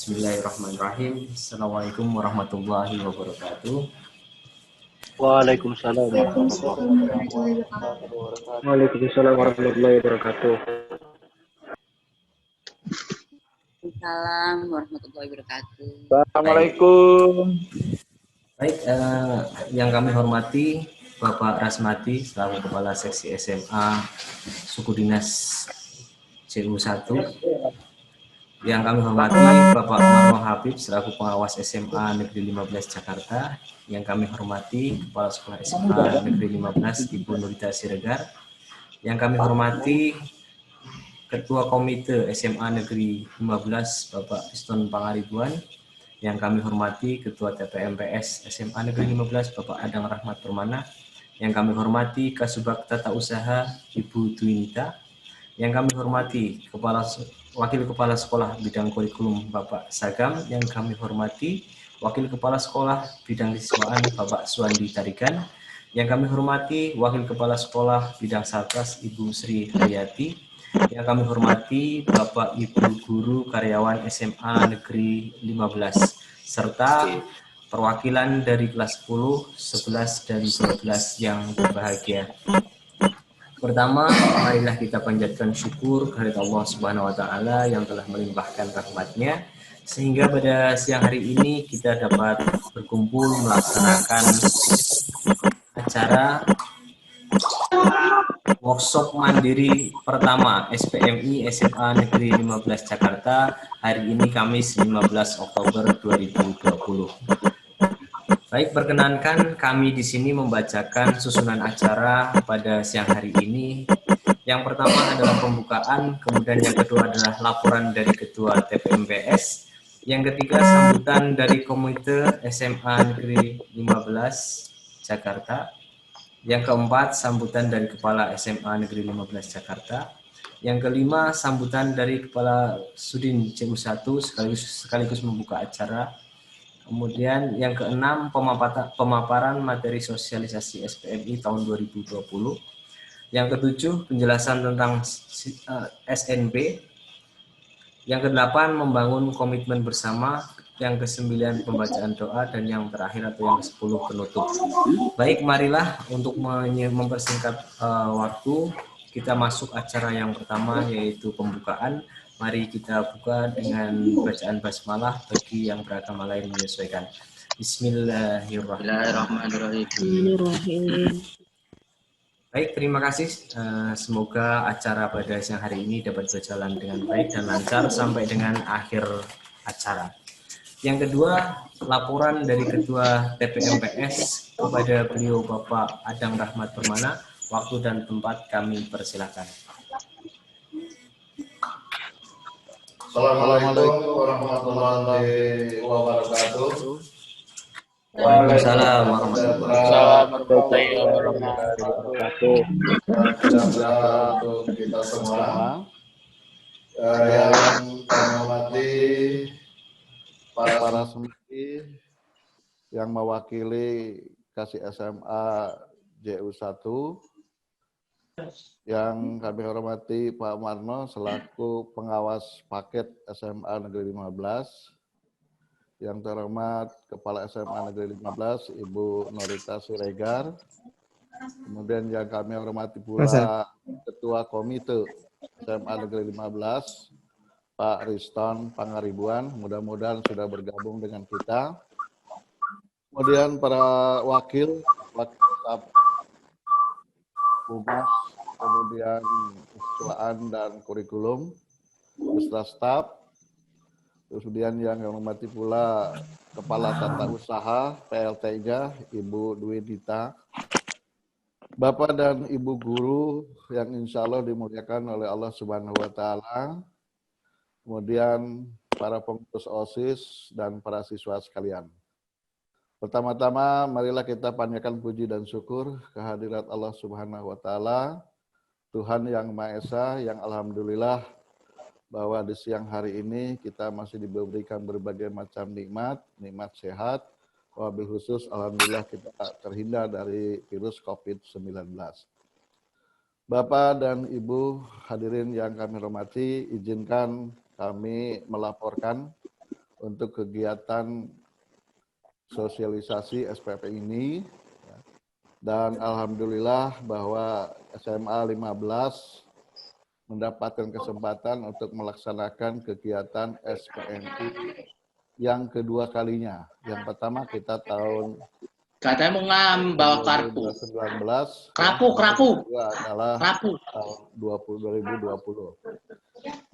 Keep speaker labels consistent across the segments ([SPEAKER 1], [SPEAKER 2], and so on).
[SPEAKER 1] Bismillahirrahmanirrahim. Assalamualaikum warahmatullahi wabarakatuh.
[SPEAKER 2] Waalaikumsalam warahmatullahi wabarakatuh.
[SPEAKER 3] Waalaikumsalam warahmatullahi wabarakatuh.
[SPEAKER 2] Assalamualaikum.
[SPEAKER 1] Baik, yang kami hormati Bapak Rasmati selaku Kepala Seksi SMA Suku Dinas CU1. Yang kami hormati Bapak Marno Habib selaku Pengawas SMA Negeri 15 Jakarta. Yang kami hormati Kepala Sekolah SMA Negeri 15 Ibu Nurita Siregar. Yang kami hormati Ketua Komite SMA Negeri 15 Bapak Piston Pangaribuan. Yang kami hormati Ketua TPMPS SMA Negeri 15 Bapak Adang Rahmat Permana. Yang kami hormati Kasubag Tata Usaha Ibu Dwinita. Yang kami hormati Wakil Kepala Sekolah Bidang Kurikulum Bapak Sagam. Yang kami hormati Wakil Kepala Sekolah Bidang Siswaan Bapak Suwandi Tarigan. Yang kami hormati Wakil Kepala Sekolah Bidang Satgas Ibu Sri Hayati. Yang kami hormati Bapak Ibu Guru Karyawan SMA Negeri 15 serta perwakilan dari kelas 10, 11, dan 12 yang berbahagia. Pertama, marilah kita panjatkan syukur kehadirat Allah Subhanahu wa taala yang telah melimpahkan rahmat-Nya sehingga pada siang hari ini kita dapat berkumpul melaksanakan acara workshop mandiri pertama SPMI SMA Negeri 15 Jakarta hari ini Kamis 15 Oktober 2020. Baik, perkenankan kami di sini membacakan susunan acara pada siang hari ini. Yang pertama adalah pembukaan, kemudian yang kedua adalah laporan dari Ketua TPMPS, yang ketiga sambutan dari Komite SMA Negeri 15 Jakarta, yang keempat sambutan dari Kepala SMA Negeri 15 Jakarta, yang kelima sambutan dari Kepala Sudin CU1 sekaligus membuka acara. Kemudian yang keenam pemaparan materi sosialisasi SPMI tahun 2020. Yang ketujuh penjelasan tentang SNB. Yang kedelapan membangun komitmen bersama. Yang kesembilan pembacaan doa dan yang terakhir atau yang ke-10 penutup. Baik, marilah untuk mempersingkat waktu kita masuk acara yang pertama yaitu pembukaan. Mari kita buka dengan bacaan basmalah bagi yang beragama lain menyesuaikan. Bismillahirrahmanirrahim. Baik, terima kasih. Semoga acara pada siang hari ini dapat berjalan dengan baik dan lancar sampai dengan akhir acara. Yang kedua, laporan dari Ketua TPMPS kepada beliau Bapak Adang Rahmat Permana. Waktu dan tempat kami persilakan.
[SPEAKER 4] Assalamualaikum warahmatullahi wabarakatuh.
[SPEAKER 1] Waalaikumsalam warahmatullahi
[SPEAKER 2] wabarakatuh.
[SPEAKER 4] Untuk kita semua yang kami hormati para sumber yang mewakili Kasih SMA JU1, yang kami hormati Pak Marno selaku pengawas paket SMA Negeri 15, yang terhormat Kepala SMA Negeri 15 Ibu Nurita Siregar, kemudian yang kami hormati pula Ketua Komite SMA Negeri 15 Pak Piston Pangaribuan, mudah-mudahan sudah bergabung dengan kita. Kemudian para wakil staf humas, kemudian siswaan dan kurikulum, beserta staf, kemudian yang hormati pula Kepala Tata Usaha PLT-nya Ibu Dwinita, Bapak dan Ibu guru yang insya Allah dimuliakan oleh Allah Subhanahu wa Ta'ala, kemudian para pengurus OSIS dan para siswa sekalian. Pertama-tama marilah kita panjatkan puji dan syukur kehadirat Allah Subhanahu wa Ta'ala, Tuhan yang Maha Esa, yang alhamdulillah bahwa di siang hari ini kita masih diberikan berbagai macam nikmat sehat, wabil khusus alhamdulillah kita terhindar dari virus COVID-19. Bapak dan Ibu hadirin yang kami hormati, izinkan kami melaporkan untuk kegiatan sosialisasi SPP ini. Dan alhamdulillah bahwa SMA 15 mendapatkan kesempatan untuk melaksanakan kegiatan SPMI yang kedua kalinya. Yang pertama kita tahun
[SPEAKER 5] Katanya mau bawa kartu.
[SPEAKER 4] 2019.
[SPEAKER 5] Kerapu.
[SPEAKER 4] Kedua adalah tahun 2020.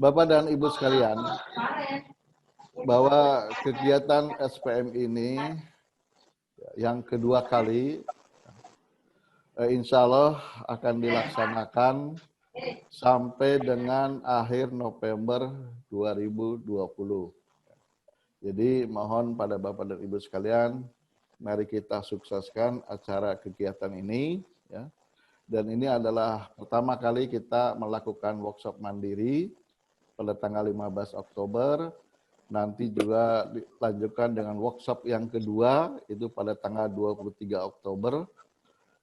[SPEAKER 4] Bapak dan Ibu sekalian, bahwa kegiatan SPM ini yang kedua kali, insya Allah akan dilaksanakan sampai dengan akhir November 2020. Jadi mohon pada Bapak dan Ibu sekalian, mari kita sukseskan acara kegiatan ini. Ya. Dan ini adalah pertama kali kita melakukan workshop mandiri pada tanggal 15 Oktober. Nanti juga dilanjutkan dengan workshop yang kedua, itu pada tanggal 23 Oktober.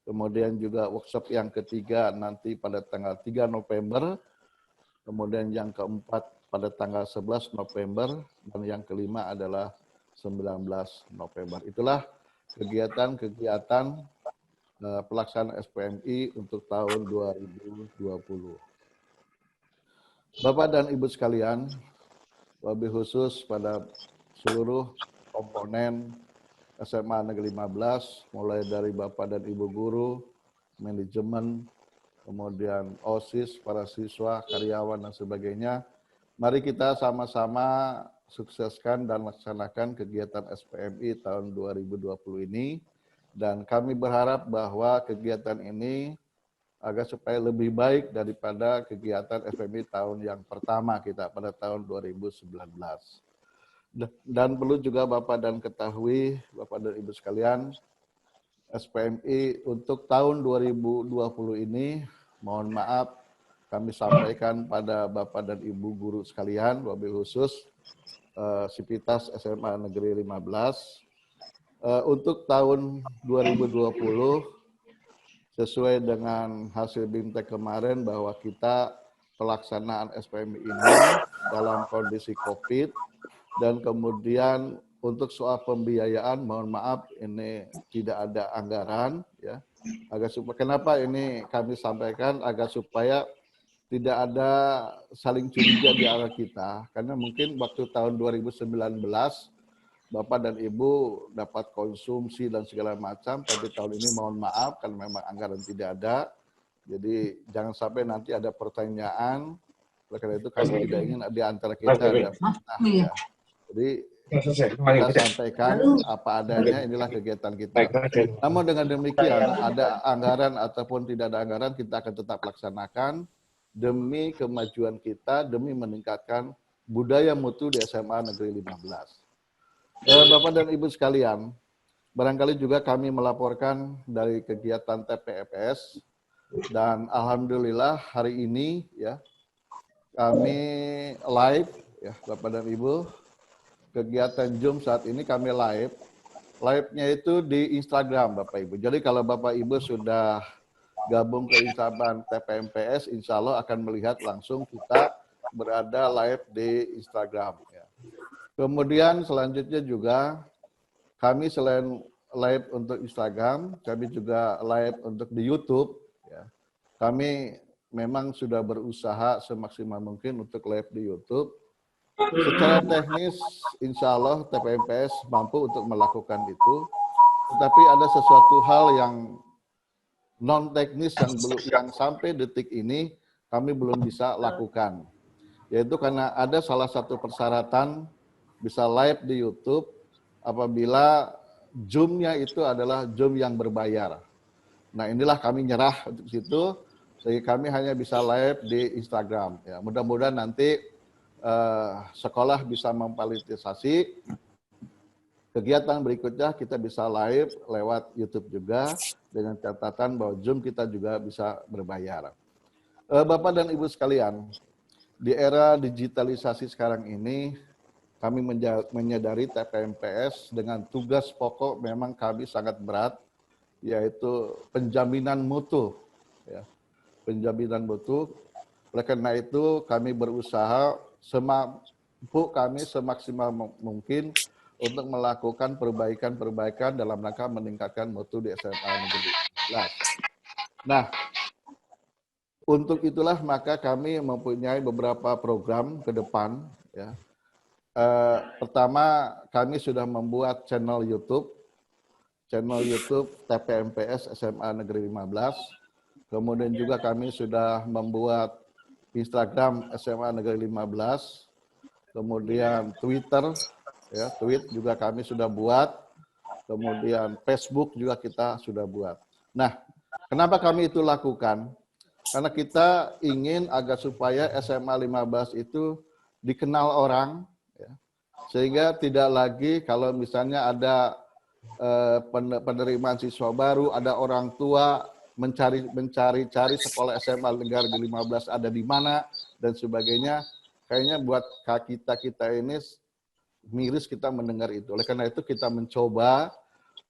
[SPEAKER 4] Kemudian juga workshop yang ketiga nanti pada tanggal 3 November. Kemudian yang keempat pada tanggal 11 November. Dan yang kelima adalah 19 November. Itulah kegiatan-kegiatan pelaksanaan SPMI untuk tahun 2020. Bapak dan Ibu sekalian, wabil khusus pada seluruh komponen SMA Negeri 15, mulai dari Bapak dan Ibu guru, manajemen, kemudian OSIS, para siswa, karyawan, dan sebagainya. Mari kita sama-sama sukseskan dan laksanakan kegiatan SPMI tahun 2020 ini. Dan kami berharap bahwa kegiatan ini agar supaya lebih baik daripada kegiatan SPMI tahun yang pertama kita pada tahun 2019. Dan perlu juga Bapak dan ketahui, Bapak dan Ibu sekalian, SPMI untuk tahun 2020 ini, mohon maaf, kami sampaikan pada Bapak dan Ibu guru sekalian, wabil khusus, Sivitas SMA Negeri 15, untuk tahun 2020, sesuai dengan hasil BIMTEK kemarin bahwa kita pelaksanaan SPMI ini dalam kondisi COVID, dan kemudian untuk soal pembiayaan, mohon maaf ini tidak ada anggaran, ya. Kenapa ini kami sampaikan agar supaya tidak ada saling curiga di arah kita, karena mungkin waktu tahun 2019 Bapak dan Ibu dapat konsumsi dan segala macam, tapi tahun ini mohon maaf karena memang anggaran tidak ada. Jadi jangan sampai nanti ada pertanyaan, oleh karena itu kami tidak ingin di antara kita ada fitnah, ya. Jadi kita sampaikan apa adanya, inilah kegiatan kita. Namun dengan demikian, ada anggaran ataupun tidak ada anggaran, kita akan tetap laksanakan demi kemajuan kita, demi meningkatkan budaya mutu di SMA Negeri 15. Bapak dan Ibu sekalian, barangkali juga kami melaporkan dari kegiatan TPFS, dan alhamdulillah hari ini ya kami live, ya Bapak dan Ibu, kegiatan Zoom saat ini kami live. Live-nya itu di Instagram Bapak Ibu. Jadi kalau Bapak Ibu sudah gabung ke Instagram TPMPS, insya Allah akan melihat langsung kita berada live di Instagram. Ya. Kemudian selanjutnya juga kami selain live untuk Instagram, kami juga live untuk di YouTube. Ya. Kami memang sudah berusaha semaksimal mungkin untuk live di YouTube. Secara teknis, insya Allah TPMPS mampu untuk melakukan itu. Tetapi ada sesuatu hal yang non teknis yang sampai detik ini kami belum bisa lakukan. Yaitu karena ada salah satu persyaratan bisa live di YouTube apabila Zoom-nya itu adalah Zoom yang berbayar. Nah inilah kami nyerah untuk situ, sehingga kami hanya bisa live di Instagram. Ya, mudah-mudahan nanti sekolah bisa memvalidatisasi kegiatan berikutnya kita bisa live lewat YouTube juga dengan catatan bahwa Zoom kita juga bisa berbayar. Bapak dan Ibu sekalian, di era digitalisasi sekarang ini kami menyadari TPMPS dengan tugas pokok memang kami sangat berat, yaitu penjaminan mutu. Ya, penjaminan mutu. Oleh karena itu kami berusaha kami semaksimal mungkin untuk melakukan perbaikan-perbaikan dalam rangka meningkatkan mutu di SMA Negeri 11. Nah, untuk itulah maka kami mempunyai beberapa program ke depan. Ya. Pertama, kami sudah membuat channel YouTube TPMPS SMA Negeri 15. Kemudian juga kami sudah membuat Instagram SMA Negeri 15. Kemudian Twitter, ya, tweet juga kami sudah buat. Kemudian Facebook juga kita sudah buat. Nah, kenapa kami itu lakukan? Karena kita ingin agar supaya SMA 15 itu dikenal orang, ya, sehingga tidak lagi kalau misalnya ada penerimaan siswa baru, ada orang tua mencari sekolah SMA Negeri 15 ada di mana dan sebagainya. Kayaknya buat kita ini miris kita mendengar itu. Oleh karena itu kita mencoba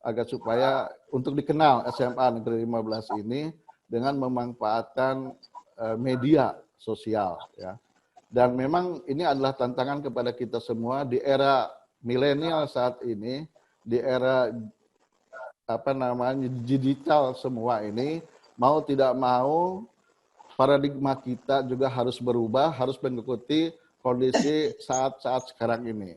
[SPEAKER 4] agar supaya untuk dikenal SMA Negeri 15 ini dengan memanfaatkan media sosial, ya. Dan memang ini adalah tantangan kepada kita semua di era milenial saat ini, di era digital semua ini, mau tidak mau paradigma kita juga harus berubah, harus mengikuti kondisi saat-saat sekarang ini.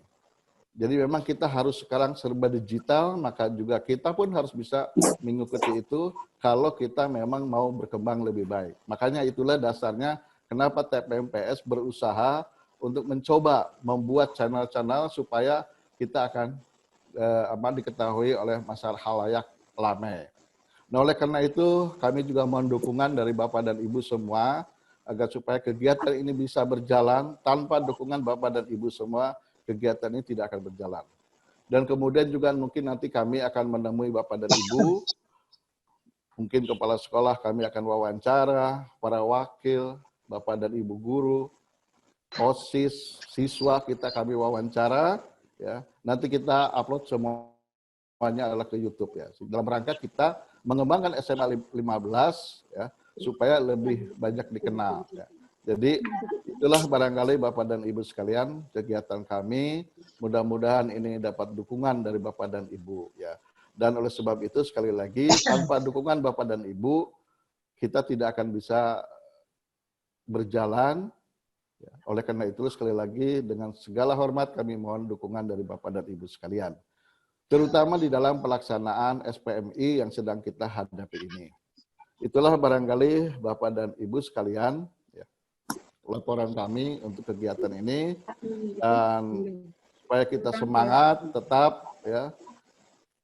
[SPEAKER 4] Jadi memang kita harus sekarang serba digital, maka juga kita pun harus bisa mengikuti itu kalau kita memang mau berkembang lebih baik. Makanya itulah dasarnya kenapa TPMPS berusaha untuk mencoba membuat channel-channel supaya kita akan diketahui oleh masyarakat halayak ramai. Nah, oleh karena itu kami juga mohon dukungan dari Bapak dan Ibu semua agar supaya kegiatan ini bisa berjalan. Tanpa dukungan Bapak dan Ibu semua, kegiatan ini tidak akan berjalan. Dan kemudian juga mungkin nanti kami akan menemui Bapak dan Ibu, mungkin kepala sekolah kami akan wawancara, para wakil, Bapak dan Ibu guru, OSIS, siswa kita kami wawancara, ya. Nanti kita upload semuanya adalah ke YouTube, ya. Dalam rangka kita mengembangkan SMA 15, ya, supaya lebih banyak dikenal, ya. Jadi itulah barangkali Bapak dan Ibu sekalian kegiatan kami. Mudah-mudahan ini dapat dukungan dari Bapak dan Ibu, ya. Dan oleh sebab itu sekali lagi tanpa dukungan Bapak dan Ibu kita tidak akan bisa berjalan. Ya. Oleh karena itu sekali lagi dengan segala hormat kami mohon dukungan dari Bapak dan Ibu sekalian. Terutama di dalam pelaksanaan SPMI yang sedang kita hadapi ini. Itulah barangkali Bapak dan Ibu sekalian laporan kami untuk kegiatan ini, dan supaya kita semangat tetap, ya,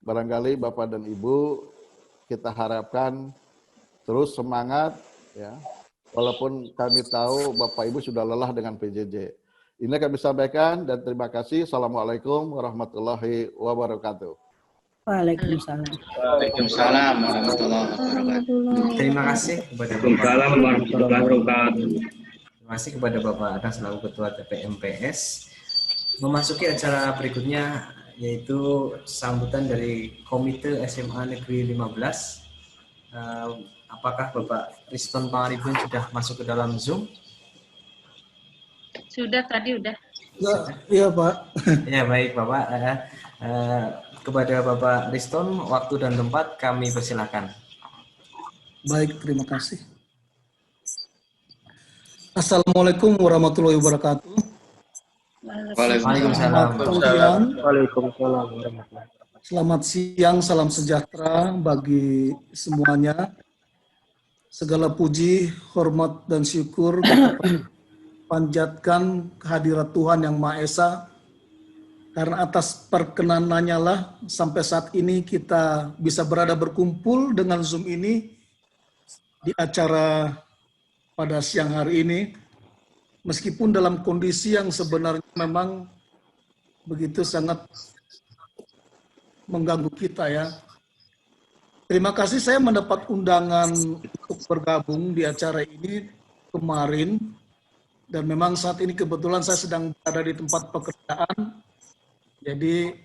[SPEAKER 4] barangkali Bapak dan Ibu kita harapkan terus semangat, ya, walaupun kami tahu Bapak Ibu sudah lelah dengan PJJ. Ini kami sampaikan dan terima kasih. Assalamualaikum warahmatullahi wabarakatuh.
[SPEAKER 6] Waalaikumsalam.
[SPEAKER 5] Waalaikumsalam warahmatullahi wabarakatuh.
[SPEAKER 1] Terima kasih kepada Bapak.
[SPEAKER 2] Waalaikumsalam warahmatullahi wabarakatuh.
[SPEAKER 1] Terima kasih kepada Bapak Adang selaku Ketua TPMPS. Memasuki acara berikutnya yaitu sambutan dari Komite SMA Negeri 15. Apakah Bapak Riston Pangaribun sudah masuk ke dalam Zoom?
[SPEAKER 6] Sudah tadi udah.
[SPEAKER 7] Iya Pak.
[SPEAKER 1] Ya baik Bapak. Kepada Bapak Riston, waktu dan tempat kami persilakan.
[SPEAKER 7] Baik, terima kasih. Assalamualaikum warahmatullahi wabarakatuh.
[SPEAKER 1] Waalaikumsalam.
[SPEAKER 2] Waalaikumsalam warahmatullahi wabarakatuh.
[SPEAKER 7] Selamat siang, salam sejahtera bagi semuanya. Segala puji, hormat, dan syukur kita panjatkan kehadirat Tuhan Yang Maha Esa. Karena atas perkenanannya lah sampai saat ini kita bisa berada berkumpul dengan Zoom ini di acara pada siang hari ini, meskipun dalam kondisi yang sebenarnya memang begitu sangat mengganggu kita, ya. Terima kasih saya mendapat undangan untuk bergabung di acara ini kemarin, dan memang saat ini kebetulan saya sedang berada di tempat pekerjaan, jadi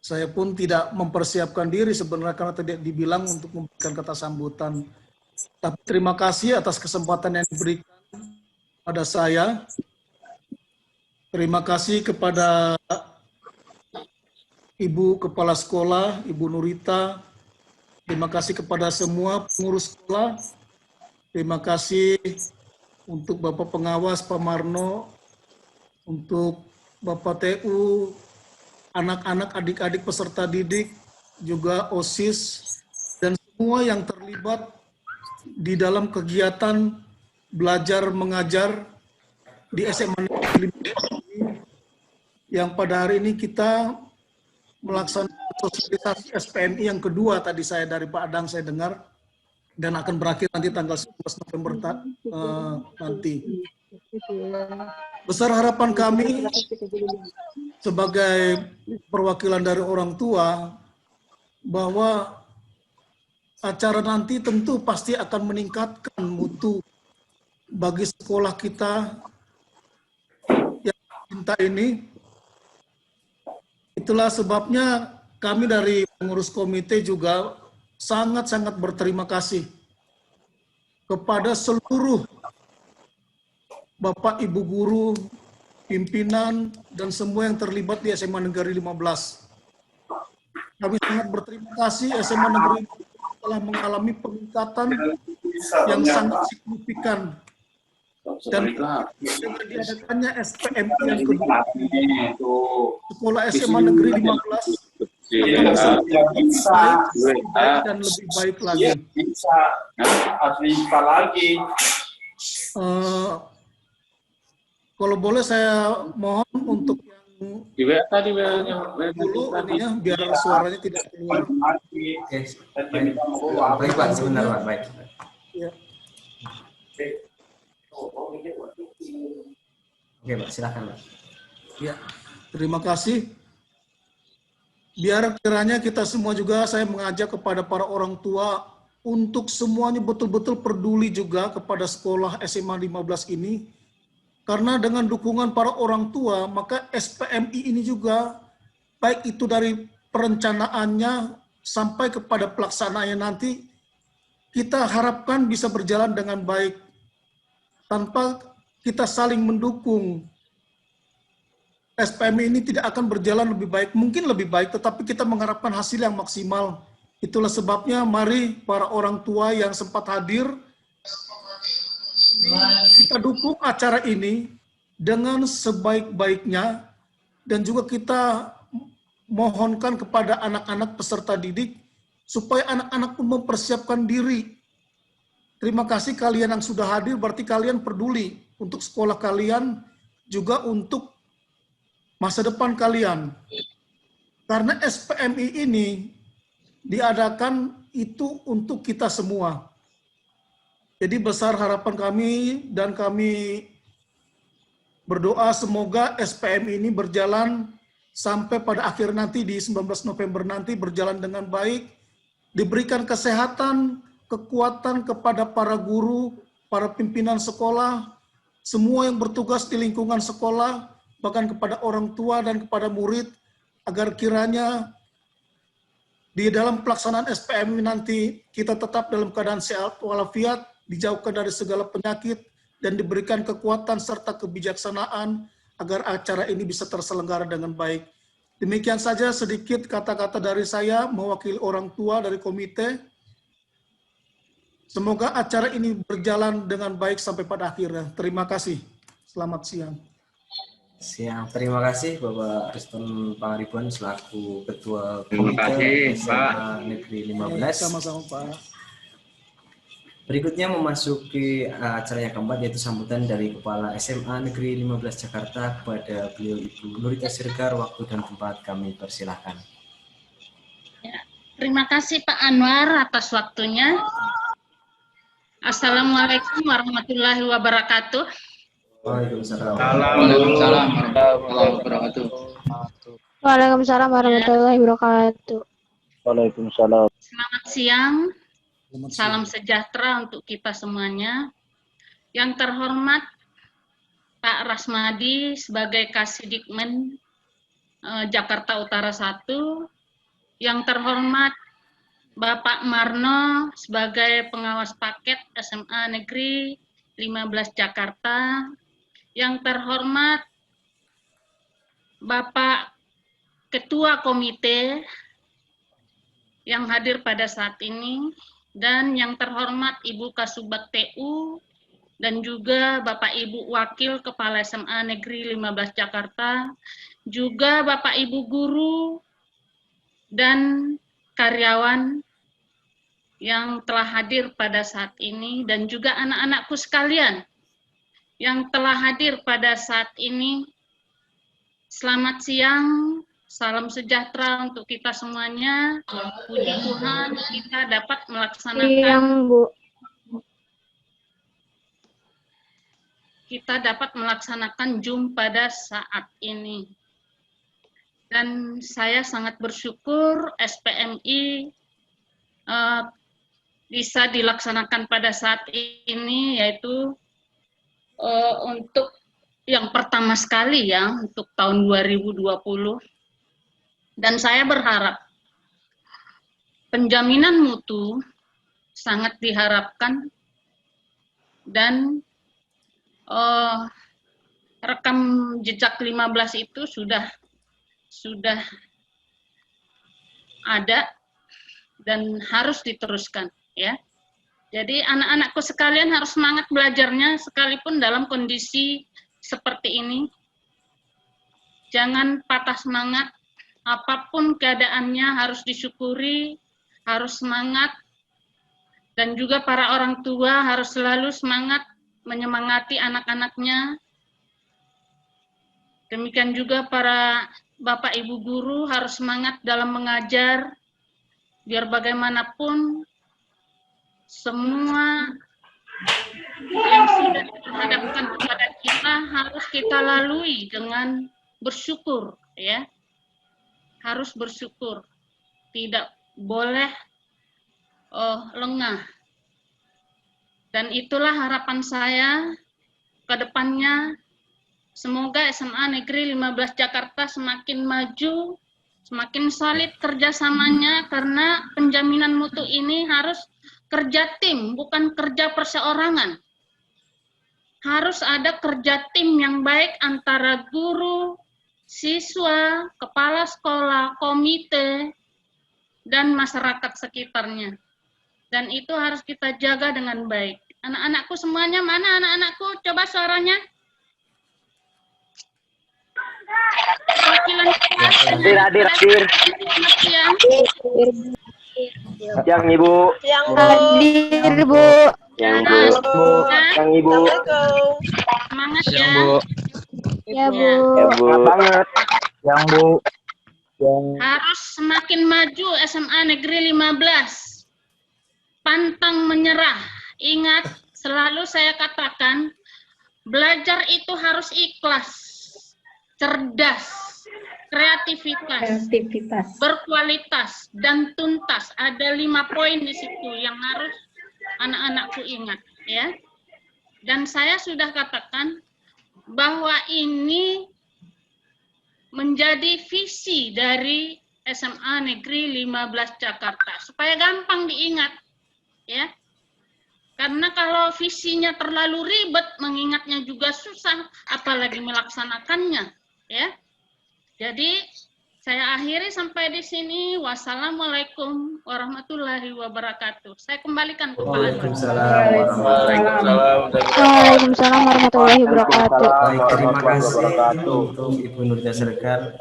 [SPEAKER 7] saya pun tidak mempersiapkan diri sebenarnya karena tidak dibilang untuk memberikan kata sambutan. Tapi terima kasih atas kesempatan yang diberikan pada saya Terima kasih kepada Ibu Kepala Sekolah, Ibu Nurita. Terima kasih kepada semua pengurus sekolah. Terima kasih untuk Bapak Pengawas Pak Marno, untuk Bapak TU, anak-anak, adik-adik peserta didik, juga OSIS, dan semua yang terlibat di dalam kegiatan belajar mengajar di SMA Negeri 5 ini, yang pada hari ini kita melaksanakan sosialisasi SPMI yang kedua tadi saya dari Pak Adang saya dengar, dan akan berakhir nanti tanggal 11 November nanti. Besar harapan kami sebagai perwakilan dari orang tua bahwa acara nanti tentu pasti akan meningkatkan mutu bagi sekolah kita yang cinta ini. Itulah sebabnya kami dari pengurus komite juga sangat-sangat berterima kasih kepada seluruh Bapak Ibu guru, pimpinan, dan semua yang terlibat di SMA Negeri 15. Kami sangat berterima kasih SMA Negeri 15 telah mengalami peningkatan yang sangat signifikan. Dan dengan diadakannya SPMI yang kedua, sekolah SMA Negeri 15 akan lebih baik dan lebih baik lagi. Kalau boleh saya mohon untuk yang dulu ini ya, biar suaranya tidak keluar.
[SPEAKER 1] Oke, baik Pak, sebentar Pak, baik.
[SPEAKER 7] Ya.
[SPEAKER 1] Oke Pak, silakan Pak.
[SPEAKER 7] Ya, terima kasih. Biar kiranya kita semua juga, saya mengajak kepada para orang tua untuk semuanya betul-betul peduli juga kepada sekolah SMA 15 ini. Karena dengan dukungan para orang tua, maka SPMI ini juga, baik itu dari perencanaannya sampai kepada pelaksanaannya nanti, kita harapkan bisa berjalan dengan baik. Tanpa kita saling mendukung, SPMI ini tidak akan berjalan lebih baik. Mungkin lebih baik, tetapi kita mengharapkan hasil yang maksimal. Itulah sebabnya mari para orang tua yang sempat hadir, kita dukung acara ini dengan sebaik-baiknya, dan juga kita mohonkan kepada anak-anak peserta didik supaya anak-anak pun mempersiapkan diri. Terima kasih kalian yang sudah hadir, berarti kalian peduli untuk sekolah kalian, juga untuk masa depan kalian. Karena SPMI ini diadakan itu untuk kita semua. Jadi besar harapan kami, dan kami berdoa semoga SPMI ini berjalan sampai pada akhir nanti di 19 November nanti berjalan dengan baik, diberikan kesehatan, kekuatan kepada para guru, para pimpinan sekolah, semua yang bertugas di lingkungan sekolah, bahkan kepada orang tua dan kepada murid, agar kiranya di dalam pelaksanaan SPMI nanti kita tetap dalam keadaan sehat walafiat, dijauhkan dari segala penyakit, dan diberikan kekuatan serta kebijaksanaan agar acara ini bisa terselenggara dengan baik. Demikian saja sedikit kata-kata dari saya mewakili orang tua dari komite. Semoga acara ini berjalan dengan baik sampai pada akhirnya. Terima kasih. Selamat siang.
[SPEAKER 1] Siang, terima kasih Bapak Riston Pangaribuan selaku Ketua
[SPEAKER 5] Terima kasih,
[SPEAKER 1] SMA Negeri 15.
[SPEAKER 7] Sama-sama Pak.
[SPEAKER 1] Berikutnya memasuki acara yang keempat, yaitu sambutan dari Kepala SMA Negeri 15 Jakarta kepada beliau Ibu Nurita Siregar. Waktu dan tempat kami persilahkan.
[SPEAKER 6] Ya, terima kasih Pak Anwar atas waktunya. Assalamualaikum warahmatullahi wabarakatuh.
[SPEAKER 1] Waalaikumsalam.
[SPEAKER 5] Waalaikumsalam warahmatullahi wabarakatuh.
[SPEAKER 8] Waalaikumsalam warahmatullahi wabarakatuh.
[SPEAKER 2] Waalaikumsalam.
[SPEAKER 6] Selamat siang. Salam sejahtera untuk kita semuanya. Yang terhormat Pak Rasmadi sebagai Kasidikmen Jakarta Utara 1. Yang terhormat Bapak Marno sebagai pengawas paket SMA Negeri 15 Jakarta. Yang terhormat Bapak Ketua Komite yang hadir pada saat ini, dan yang terhormat Ibu Kasubag TU, dan juga Bapak Ibu Wakil Kepala SMA Negeri 15 Jakarta, juga Bapak Ibu guru dan karyawan yang telah hadir pada saat ini, dan juga anak-anakku sekalian yang telah hadir pada saat ini. Selamat siang, salam sejahtera untuk kita semuanya. Puji Tuhan kita dapat melaksanakan
[SPEAKER 8] Siang, Bu.
[SPEAKER 6] Zoom pada saat ini. Dan saya sangat bersyukur SPMI bisa dilaksanakan pada saat ini, yaitu untuk yang pertama sekali ya, untuk tahun 2020. Dan saya berharap penjaminan mutu sangat diharapkan, dan rekam jejak 15 itu sudah ada dan harus diteruskan ya. Jadi anak-anakku sekalian harus semangat belajarnya sekalipun dalam kondisi seperti ini. Jangan patah semangat, apapun keadaannya harus disyukuri, harus semangat, dan juga para orang tua harus selalu semangat menyemangati anak-anaknya. Demikian juga para Bapak Ibu guru harus semangat dalam mengajar, biar bagaimanapun semua yang sudah dihadapkan kepada kita harus kita lalui dengan bersyukur ya. Harus bersyukur, tidak boleh lengah. Dan itulah harapan saya ke depannya. Semoga SMA Negeri 15 Jakarta semakin maju, semakin solid kerjasamanya, karena penjaminan mutu ini harus kerja tim, bukan kerja perseorangan. Harus ada kerja tim yang baik antara guru, siswa, kepala sekolah, komite, dan masyarakat sekitarnya. Dan itu harus kita jaga dengan baik. Anak-anakku semuanya, mana anak-anakku? Coba suaranya.
[SPEAKER 2] Hadir. Siang Ibu.
[SPEAKER 8] Hadir, Bu.
[SPEAKER 2] Siang Ibu.
[SPEAKER 6] Semangat ya.
[SPEAKER 8] Ya, Bu.
[SPEAKER 2] Semangat banget. Siang Bu.
[SPEAKER 6] Harus semakin maju SMA Negeri 15. Pantang menyerah. Ingat, selalu saya katakan, belajar itu harus ikhlas, cerdas, kreativitas, berkualitas, dan tuntas. Ada 5 poin di situ yang harus anak-anakku ingat, ya. Dan saya sudah katakan bahwa ini menjadi visi dari SMA Negeri 15 Jakarta, supaya gampang diingat, ya. Karena kalau visinya terlalu ribet, mengingatnya juga susah, apalagi melaksanakannya, ya. Jadi saya akhiri sampai di sini. Wassalamualaikum warahmatullahi wabarakatuh. Saya kembalikan ke Pak Anwar.
[SPEAKER 8] Waalaikumsalam warahmatullahi wabarakatuh.
[SPEAKER 1] Baik, terima kasih untuk Ibu Nurja Siregar.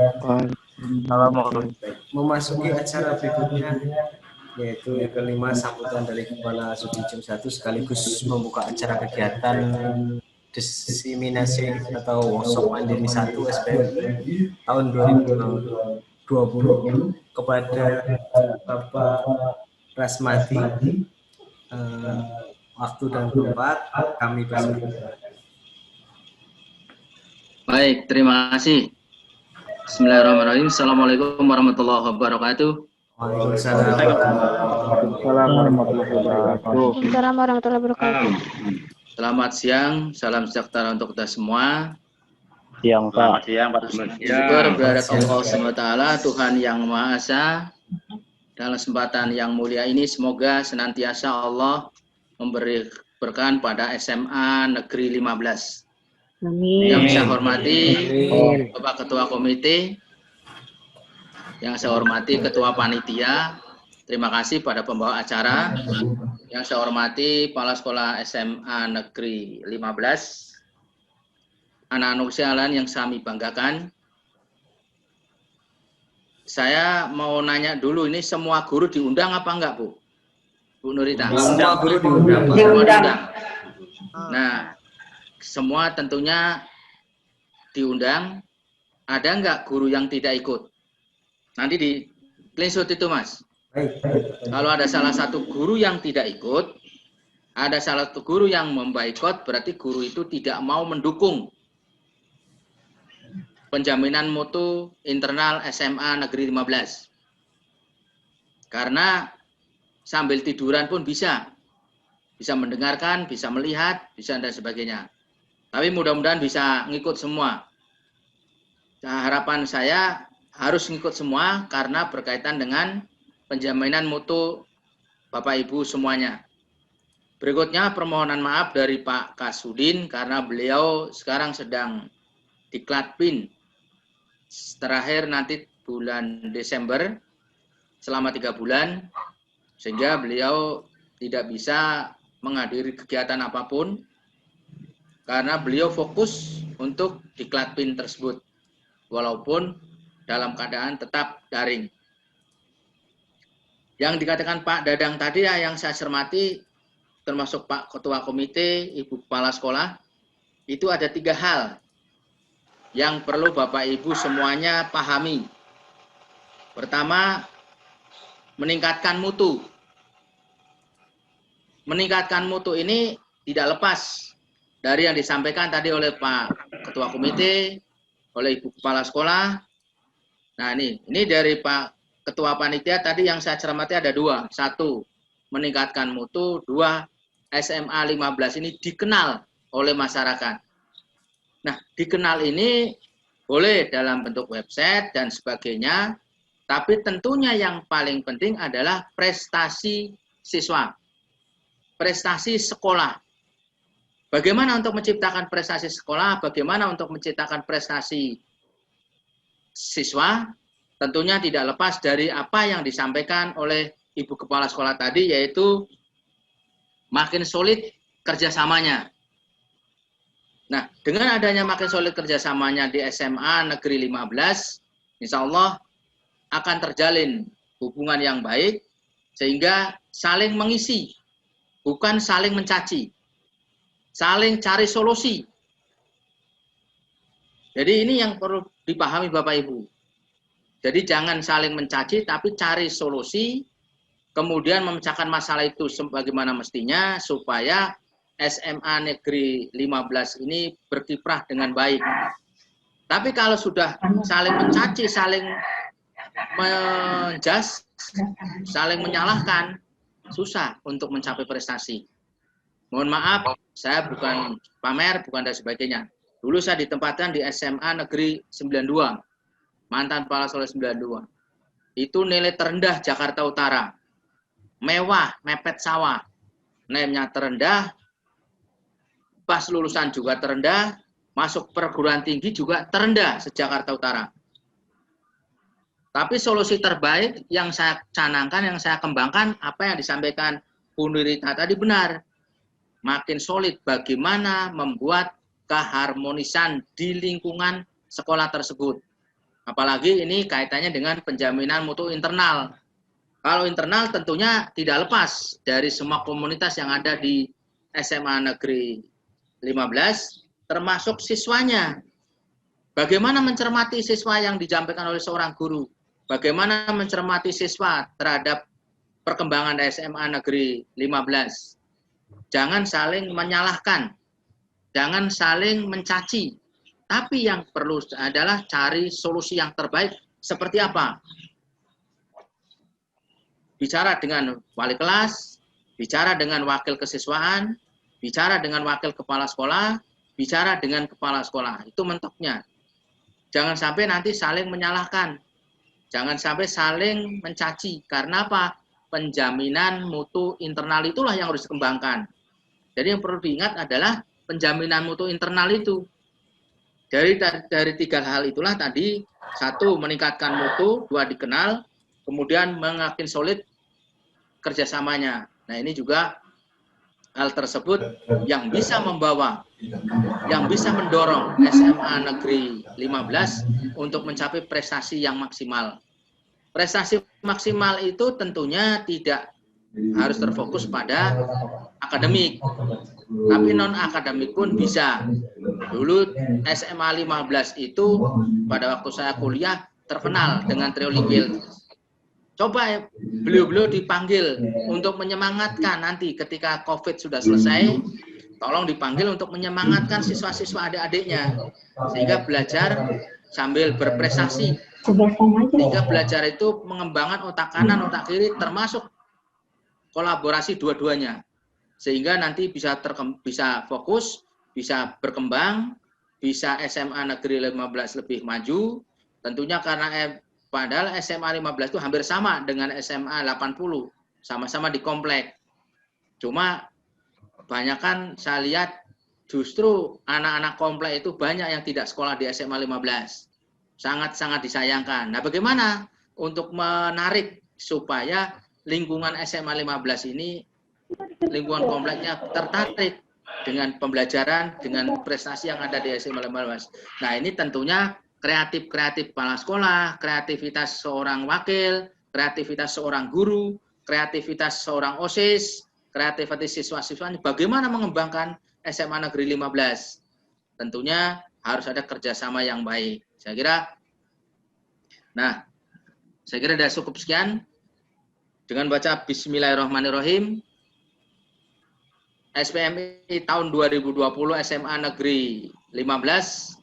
[SPEAKER 1] Memasuki acara berikutnya, yaitu yang kelima, sambutan dari Kepala Studi Jam 1 sekaligus membuka acara kegiatan diseminasi atau workshop mandiri 1 SPMI tahun 2020 kepada Bapak Rasmati. Waktu dan tempat kami persilakan.
[SPEAKER 5] Baik, terima kasih. Bismillahirrahmanirrahim. Assalamualaikum warahmatullahi wabarakatuh.
[SPEAKER 1] Waalaikumsalam.
[SPEAKER 8] Waalaikumsalam warahmatullahi wabarakatuh.
[SPEAKER 5] Selamat siang, salam sejahtera untuk kita semua.
[SPEAKER 2] Siang Pak.
[SPEAKER 5] Syukur berada Allah SWT, Tuhan yang Maha Esa. Dalam kesempatan yang mulia ini, semoga senantiasa Allah memberi berkahan pada SMA Negeri 15. Yang saya hormati Bapak Ketua Komite, yang saya hormati Ketua Panitia, terima kasih pada pembawa acara. Yang saya hormati Kepala Sekolah SMA Negeri 15, anak-anak usia lain yang kami banggakan. Saya mau nanya dulu, ini semua guru diundang apa enggak, Bu? Bu Nurita?
[SPEAKER 1] Semua guru diundang.
[SPEAKER 5] Semua diundang. Nah, semua tentunya diundang. Ada enggak guru yang tidak ikut? Nanti di screenshot itu, Mas. Kalau ada salah satu guru yang tidak ikut, ada salah satu guru yang memboikot, berarti guru itu tidak mau mendukung penjaminan mutu internal SMA Negeri 15. Karena sambil tiduran pun bisa mendengarkan, bisa melihat, bisa dan sebagainya. Tapi mudah-mudahan bisa ngikut semua. Nah, harapan saya harus ngikut semua karena berkaitan dengan penjaminan mutu Bapak Ibu semuanya. Berikutnya permohonan maaf dari Pak Kasudin karena beliau sekarang sedang diklat PIN. Terakhir nanti bulan Desember selama 3 bulan, sehingga beliau tidak bisa menghadiri kegiatan apapun karena beliau fokus untuk diklat PIN tersebut walaupun dalam keadaan tetap daring. Yang dikatakan Pak Dadang tadi ya, yang saya cermati termasuk Pak Ketua Komite, Ibu Kepala Sekolah, itu ada 3 hal yang perlu Bapak Ibu semuanya pahami. Pertama, meningkatkan mutu. Meningkatkan mutu ini tidak lepas dari yang disampaikan tadi oleh Pak Ketua Komite, oleh Ibu Kepala Sekolah. Nah ini dari Pak Ketua Panitia tadi yang saya cermati ada 2. 1, meningkatkan mutu. 2, SMA 15 ini dikenal oleh masyarakat. Nah, dikenal ini boleh dalam bentuk website dan sebagainya, tapi tentunya yang paling penting adalah prestasi siswa, prestasi sekolah. Bagaimana untuk menciptakan prestasi sekolah, bagaimana untuk menciptakan prestasi siswa, tentunya tidak lepas dari apa yang disampaikan oleh Ibu Kepala Sekolah tadi, yaitu makin solid kerjasamanya. Nah, dengan adanya makin solid kerjasamanya di SMA Negeri 15, insya Allah akan terjalin hubungan yang baik, sehingga saling mengisi, bukan saling mencaci, saling cari solusi. Jadi ini yang perlu dipahami Bapak Ibu. Jadi jangan saling mencaci, tapi cari solusi, kemudian memecahkan masalah itu sebagaimana mestinya, supaya SMA Negeri 15 ini berkiprah dengan baik. Tapi kalau sudah saling mencaci, saling menjas, saling menyalahkan, susah untuk mencapai prestasi. Mohon maaf, saya bukan pamer, bukan dan sebagainya. Dulu saya ditempatkan di SMA Negeri 92, mantan Kepala Sekolah 92. Itu nilai terendah Jakarta Utara. Mewah, mepet sawah. Nilainya terendah, pas lulusan juga terendah, masuk perguruan tinggi juga terendah se-Jakarta Utara. Tapi solusi terbaik yang saya canangkan, yang saya kembangkan, apa yang disampaikan Bu Nurita tadi benar. Makin solid bagaimana membuat keharmonisan di lingkungan sekolah tersebut. Apalagi ini kaitannya dengan penjaminan mutu internal. Kalau internal tentunya tidak lepas dari semua komunitas yang ada di SMA Negeri 15, termasuk siswanya. Bagaimana mencermati siswa yang disampaikan oleh seorang guru? Bagaimana mencermati siswa terhadap perkembangan SMA Negeri 15? Jangan saling menyalahkan, jangan saling mencaci, tapi yang perlu adalah cari solusi yang terbaik seperti apa? Bicara dengan wali kelas, bicara dengan wakil kesiswaan, bicara dengan wakil kepala sekolah, bicara dengan kepala sekolah. Itu mentoknya. Jangan sampai nanti saling menyalahkan. Jangan sampai saling mencaci. Karena apa? Penjaminan mutu internal itulah yang harus dikembangkan. Jadi yang perlu diingat adalah penjaminan mutu internal itu. Dari tiga hal itulah tadi, satu meningkatkan mutu, dua dikenal, kemudian mengakin solid kerjasamanya. Nah ini juga hal tersebut yang bisa membawa, yang bisa mendorong SMA Negeri 15 untuk mencapai prestasi yang maksimal. Prestasi maksimal itu tentunya tidak harus terfokus pada akademik, tapi non-akademik pun bisa. Dulu SMA 15 itu pada waktu saya kuliah terkenal dengan trio Limpil. Coba beliau-beliau dipanggil untuk menyemangatkan nanti ketika COVID sudah selesai, tolong dipanggil untuk menyemangatkan siswa-siswa adik-adiknya sehingga belajar sambil berprestasi. Sehingga belajar itu mengembangkan otak kanan, otak kiri, termasuk kolaborasi dua-duanya. Sehingga nanti bisa fokus, bisa berkembang, bisa SMA Negeri 15 lebih maju. Tentunya karena padahal SMA 15 itu hampir sama dengan SMA 80, sama-sama di komplek. Cuma kebanyakan saya lihat justru anak-anak komplek itu banyak yang tidak sekolah di SMA 15. Sangat-sangat disayangkan. Nah, bagaimana untuk menarik supaya lingkungan SMA 15 ini, lingkungan kompleknya tertarik dengan pembelajaran, dengan prestasi yang ada di SMA 15. Nah, ini tentunya kreatif kepala sekolah, kreativitas seorang wakil, kreativitas seorang guru, kreativitas seorang OSIS, kreativitas siswa-siswa, bagaimana mengembangkan SMA Negeri 15. Tentunya harus ada kerjasama yang baik. Saya kira sudah cukup sekian. Dengan baca Bismillahirrahmanirrahim, SPMI tahun 2020 SMA Negeri 15,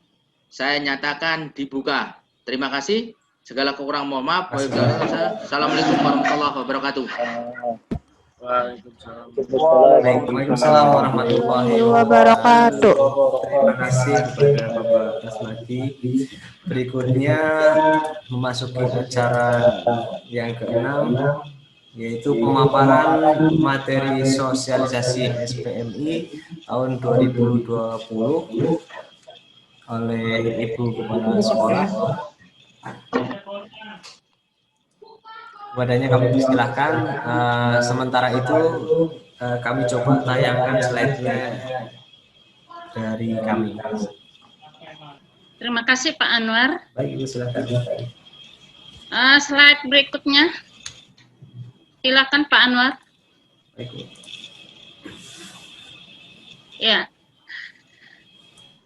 [SPEAKER 5] saya nyatakan dibuka. Terima kasih. Segala kekurangan mohon maaf. Assalamualaikum warahmatullahi wabarakatuh.
[SPEAKER 1] Waalaikumsalam warahmatullahi wabarakatuh. Terima kasih kepada Bapak Rasmati. Berikutnya memasuki acara yang ke-6, yaitu pemaparan materi sosialisasi SPMI tahun 2020 oleh Ibu Kepala Sekolah. Kepadanya kami persilahkan. Sementara itu kami coba tayangkan slide-nya dari kami.
[SPEAKER 6] Terima kasih Pak Anwar.
[SPEAKER 1] Baik, Ibu silakan.
[SPEAKER 6] Slide berikutnya. Silakan Pak Anwar.
[SPEAKER 1] Baik.
[SPEAKER 6] Ya.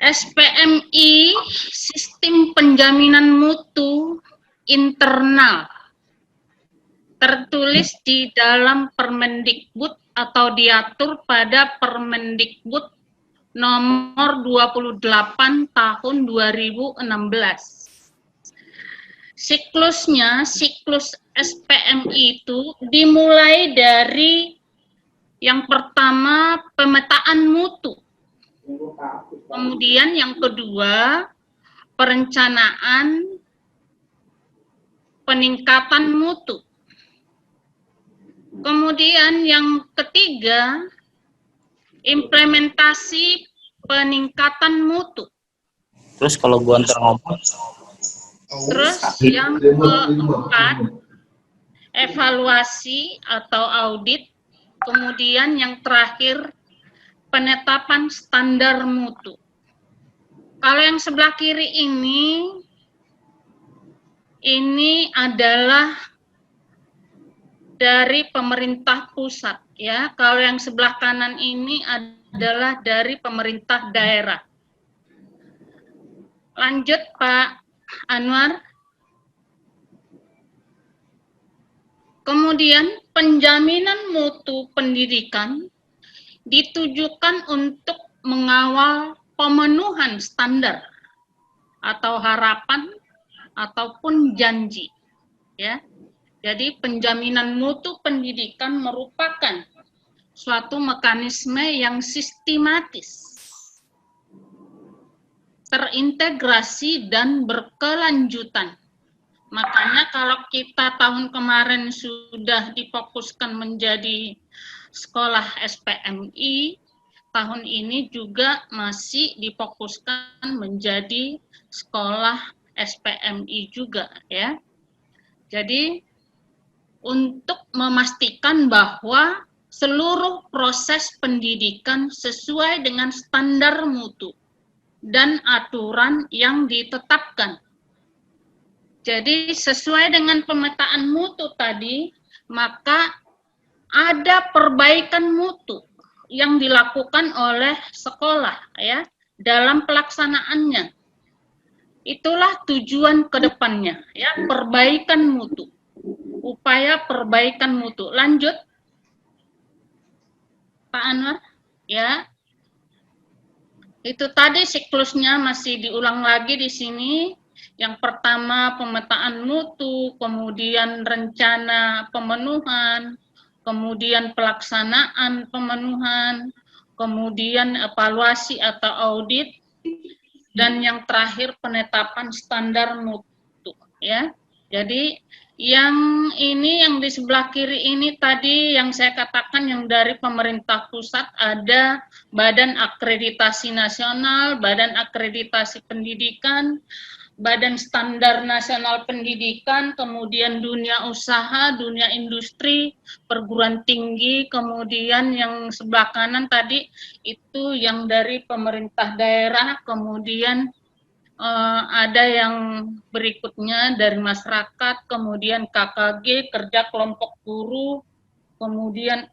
[SPEAKER 6] SPMI, Sistem Penjaminan Mutu Internal, tertulis di dalam Permendikbud atau diatur pada Permendikbud nomor 28 tahun 2016. Siklus SPMI itu dimulai dari yang pertama pemetaan mutu. Kemudian yang kedua perencanaan peningkatan mutu. Kemudian yang ketiga, implementasi peningkatan mutu.
[SPEAKER 2] Terus kalau gua antar ngomong.
[SPEAKER 6] Terus yang keempat, evaluasi atau audit. Kemudian yang terakhir, penetapan standar mutu. Kalau yang sebelah kiri ini adalah dari pemerintah pusat, ya. Kalau yang sebelah kanan ini adalah dari pemerintah daerah. Lanjut Pak Anwar. Kemudian penjaminan mutu pendidikan ditujukan untuk mengawal pemenuhan standar atau harapan ataupun janji, ya. Jadi penjaminan mutu pendidikan merupakan suatu mekanisme yang sistematis, terintegrasi dan berkelanjutan. Makanya kalau kita tahun kemarin sudah difokuskan menjadi sekolah SPMI, tahun ini juga masih difokuskan menjadi sekolah SPMI juga ya. Jadi untuk memastikan bahwa seluruh proses pendidikan sesuai dengan standar mutu dan aturan yang ditetapkan. Jadi sesuai dengan pemetaan mutu tadi, maka ada perbaikan mutu yang dilakukan oleh sekolah ya dalam pelaksanaannya. Itulah tujuan ke depannya ya, perbaikan mutu. Upaya perbaikan mutu. Lanjut Pak Anwar ya. Itu tadi siklusnya masih diulang lagi di sini. Yang pertama pemetaan mutu, kemudian rencana pemenuhan, kemudian pelaksanaan pemenuhan, kemudian evaluasi atau audit, dan yang terakhir penetapan standar mutu ya. Jadi yang ini yang di sebelah kiri ini tadi yang saya katakan yang dari pemerintah pusat ada Badan Akreditasi Nasional, Badan Akreditasi Pendidikan, Badan Standar Nasional Pendidikan, kemudian dunia usaha, dunia industri, perguruan tinggi, kemudian yang sebelah kanan tadi itu yang dari pemerintah daerah, kemudian ada yang berikutnya dari masyarakat, kemudian KKG, kerja kelompok guru, kemudian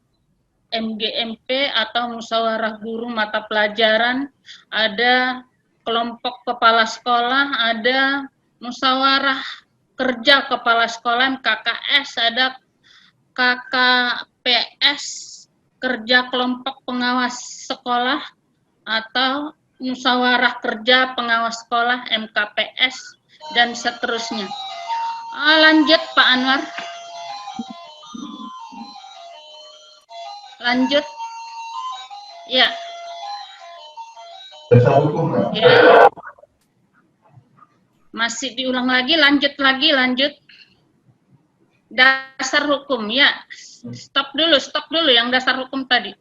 [SPEAKER 6] MGMP atau musyawarah guru mata pelajaran, ada kelompok kepala sekolah, ada musyawarah kerja kepala sekolah KKS, ada KKPS, kerja kelompok pengawas sekolah, atau musyawarah kerja pengawas sekolah MKPS, dan seterusnya. Lanjut Pak Anwar. Lanjut. Ya. Ya. Masih diulang lagi, lanjut lagi, lanjut. Dasar hukum, ya. Stop dulu yang dasar hukum tadi.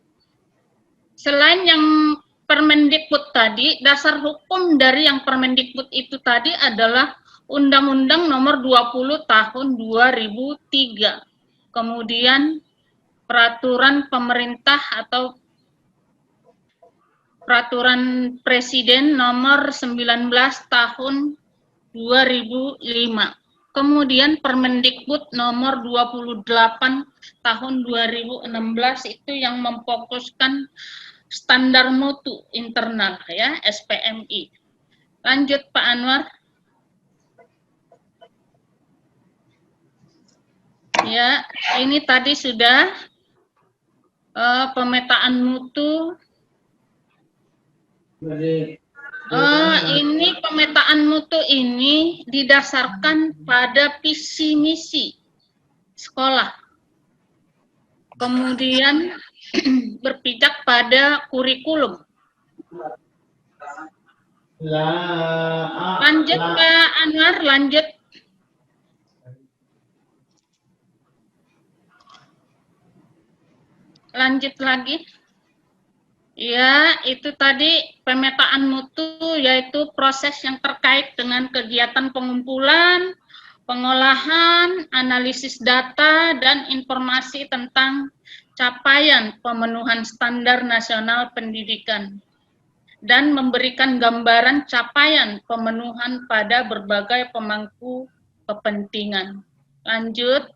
[SPEAKER 6] Selain yang Permendikbud tadi, dasar hukum dari yang Permendikbud itu tadi adalah Undang-Undang Nomor 20 Tahun 2003. Kemudian Peraturan Pemerintah atau Peraturan Presiden Nomor 19 Tahun 2005. Kemudian Permendikbud Nomor 28 Tahun 2016 itu yang memfokuskan standar mutu internal ya, SPMI. Lanjut Pak Anwar. Ya, ini tadi sudah pemetaan mutu. Ini pemetaan mutu ini didasarkan pada visi misi sekolah. Kemudian berpijak pada kurikulum. Lanjut Pak Anwar, lanjut. Lanjut lagi. Ya, itu tadi pemetaan mutu, yaitu proses yang terkait dengan kegiatan pengumpulan, pengolahan, analisis data, dan informasi tentang capaian pemenuhan standar nasional pendidikan, dan memberikan gambaran capaian pemenuhan pada berbagai pemangku kepentingan. Lanjut.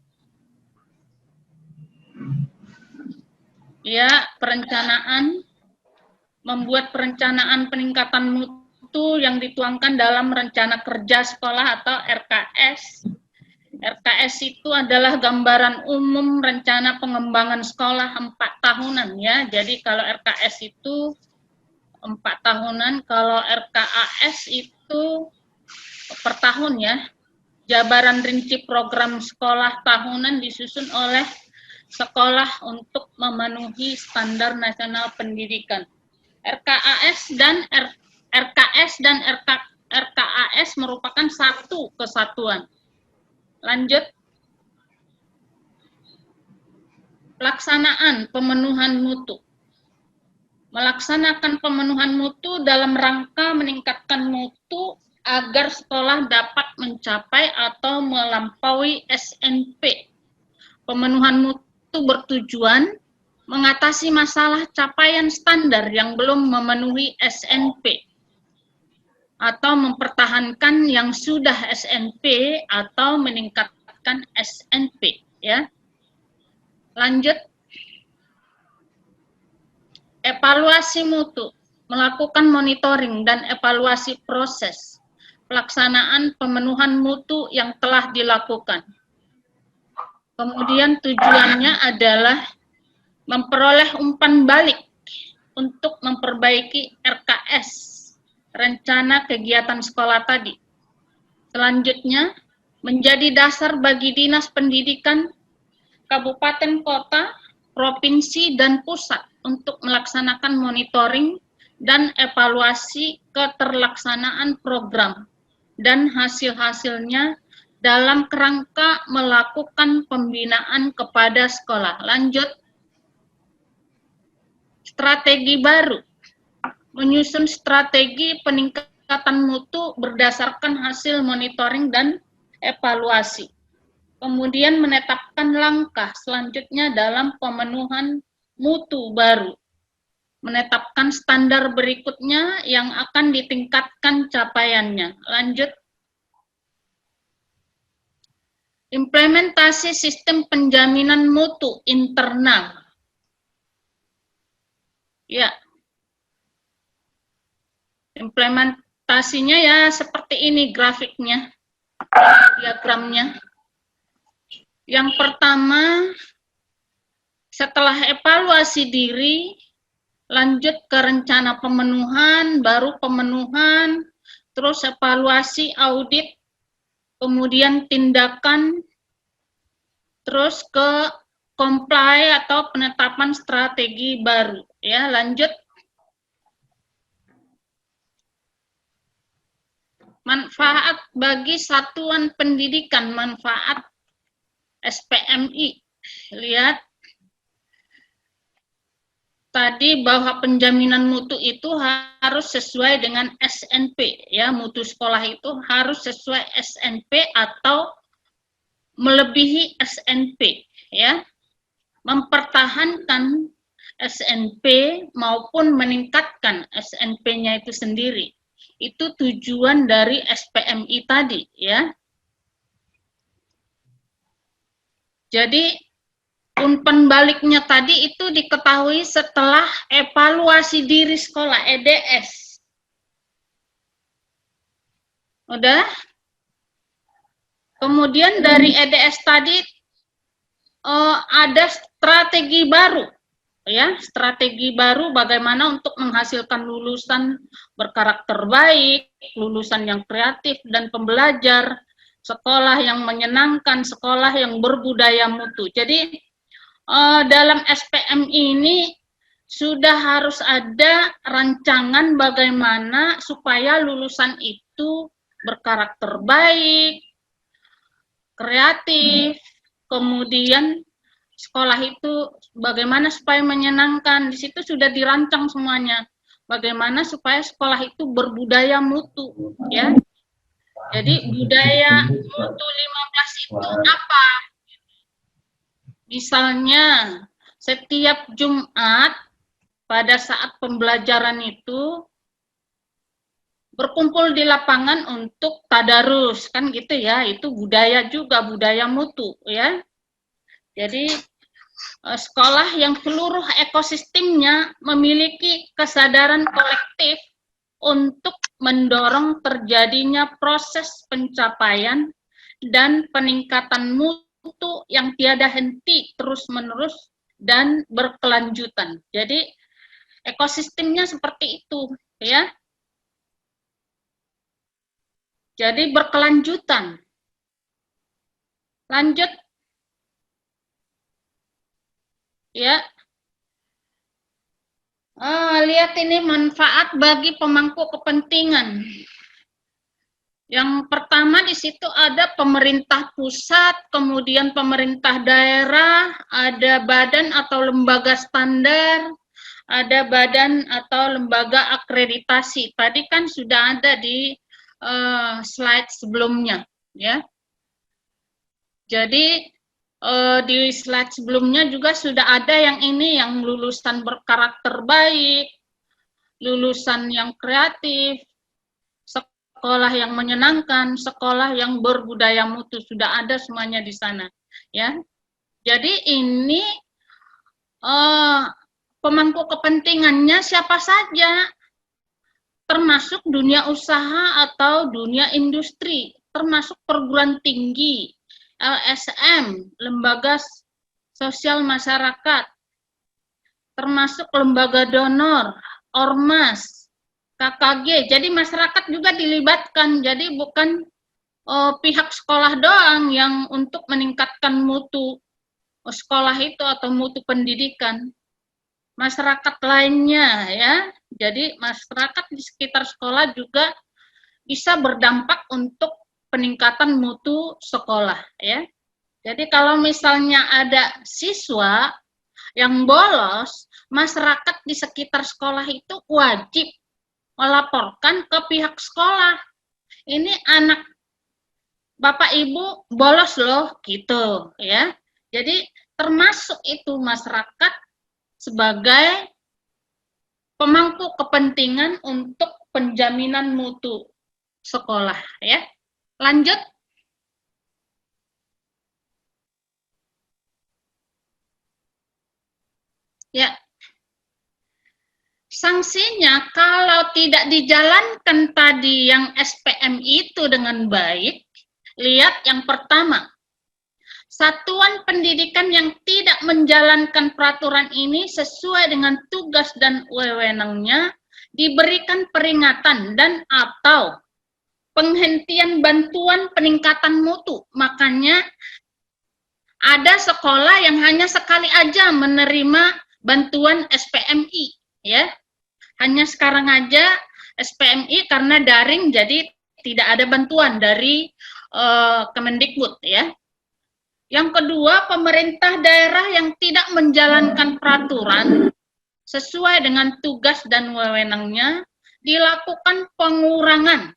[SPEAKER 6] Ya, perencanaan. Membuat perencanaan peningkatan mutu yang dituangkan dalam rencana kerja sekolah atau RKS. RKS itu adalah gambaran umum rencana pengembangan sekolah 4 tahunan ya. Jadi kalau RKS itu 4 tahunan, kalau RKAS itu per tahun ya. Jabaran rinci program sekolah tahunan disusun oleh sekolah untuk memenuhi standar nasional pendidikan. RKAS dan RKAS merupakan satu kesatuan. Lanjut. Pelaksanaan pemenuhan mutu. melaksanakan pemenuhan mutu dalam rangka meningkatkan mutu agar sekolah dapat mencapai atau melampaui SNP. Pemenuhan mutu bertujuan mengatasi masalah capaian standar yang belum memenuhi SNP atau mempertahankan yang sudah SNP atau meningkatkan SNP, ya. Lanjut. Evaluasi mutu, melakukan monitoring dan evaluasi proses pelaksanaan pemenuhan mutu yang telah dilakukan. Kemudian tujuannya adalah memperoleh umpan balik untuk memperbaiki RKS, rencana kegiatan sekolah tadi. Selanjutnya, menjadi dasar bagi Dinas Pendidikan, Kabupaten Kota, Provinsi, dan Pusat untuk melaksanakan monitoring dan evaluasi keterlaksanaan program dan hasil-hasilnya dalam kerangka melakukan pembinaan kepada sekolah. Lanjut. Strategi baru. Menyusun strategi peningkatan mutu berdasarkan hasil monitoring dan evaluasi. Kemudian menetapkan langkah selanjutnya dalam pemenuhan mutu baru. Menetapkan standar berikutnya yang akan ditingkatkan capaiannya. Lanjut. Implementasi sistem penjaminan mutu internal. Ya. Implementasinya ya seperti ini grafiknya, diagramnya. Yang pertama, setelah evaluasi diri, lanjut ke rencana pemenuhan, baru pemenuhan, terus evaluasi audit, kemudian tindakan, terus ke comply atau penetapan strategi baru. Ya, lanjut. Manfaat bagi satuan pendidikan, manfaat SPMI. Lihat tadi bahwa penjaminan mutu itu harus sesuai dengan SNP, ya, mutu sekolah itu harus sesuai SNP atau melebihi SNP, ya. Mempertahankan SNP maupun meningkatkan SNP-nya itu sendiri. Itu tujuan dari SPMI tadi, ya. Jadi umpan baliknya tadi itu diketahui setelah evaluasi diri sekolah, EDS. Udah? Kemudian dari EDS tadi ada strategi baru, ya, strategi baru bagaimana untuk menghasilkan lulusan berkarakter baik, lulusan yang kreatif dan pembelajar, sekolah yang menyenangkan, sekolah yang berbudaya mutu. Jadi dalam SPMI ini sudah harus ada rancangan bagaimana supaya lulusan itu berkarakter baik, kreatif, kemudian sekolah itu bagaimana supaya menyenangkan. Di situ sudah dirancang semuanya. Bagaimana supaya sekolah itu berbudaya mutu, ya. Jadi budaya mutu 15 itu apa? Misalnya setiap Jumat pada saat pembelajaran itu berkumpul di lapangan untuk tadarus, kan gitu ya, itu budaya juga, budaya mutu, ya. Jadi sekolah yang seluruh ekosistemnya memiliki kesadaran kolektif untuk mendorong terjadinya proses pencapaian dan peningkatan mutu yang tiada henti, terus-menerus, dan berkelanjutan. Jadi ekosistemnya seperti itu, ya. Jadi berkelanjutan. Lanjut. Ya. Lihat ini manfaat bagi pemangku kepentingan. Yang pertama di situ ada pemerintah pusat, kemudian pemerintah daerah, ada badan atau lembaga standar, ada badan atau lembaga akreditasi. Tadi kan sudah ada di slide sebelumnya, ya. Jadi di slide sebelumnya juga sudah ada yang ini, yang lulusan berkarakter baik, lulusan yang kreatif, sekolah yang menyenangkan, sekolah yang berbudaya mutu, sudah ada semuanya di sana, ya. Jadi ini pemangku kepentingannya siapa saja, termasuk dunia usaha atau dunia industri, termasuk perguruan tinggi, LSM, lembaga sosial masyarakat, termasuk lembaga donor, ormas, KKG. Jadi masyarakat juga dilibatkan. Jadi bukan pihak sekolah doang yang untuk meningkatkan mutu sekolah itu atau mutu pendidikan. Masyarakat lainnya, ya. Jadi masyarakat di sekitar sekolah juga bisa berdampak untuk peningkatan mutu sekolah, ya. Jadi kalau misalnya ada siswa yang bolos, masyarakat di sekitar sekolah itu wajib melaporkan ke pihak sekolah. Ini anak Bapak Ibu bolos loh, gitu, ya. Jadi termasuk itu masyarakat sebagai pemangku kepentingan untuk penjaminan mutu sekolah, ya. Lanjut. Ya. Sanksinya kalau tidak dijalankan tadi yang SPM itu dengan baik, lihat yang pertama. Satuan pendidikan yang tidak menjalankan peraturan ini sesuai dengan tugas dan wewenangnya diberikan peringatan dan atau penghentian bantuan peningkatan mutu. Makanya ada sekolah yang hanya sekali aja menerima bantuan SPMI, ya. Hanya sekarang aja SPMI karena daring jadi tidak ada bantuan dari Kemendikbud, ya. Yang kedua, pemerintah daerah yang tidak menjalankan peraturan sesuai dengan tugas dan wewenangnya dilakukan pengurangan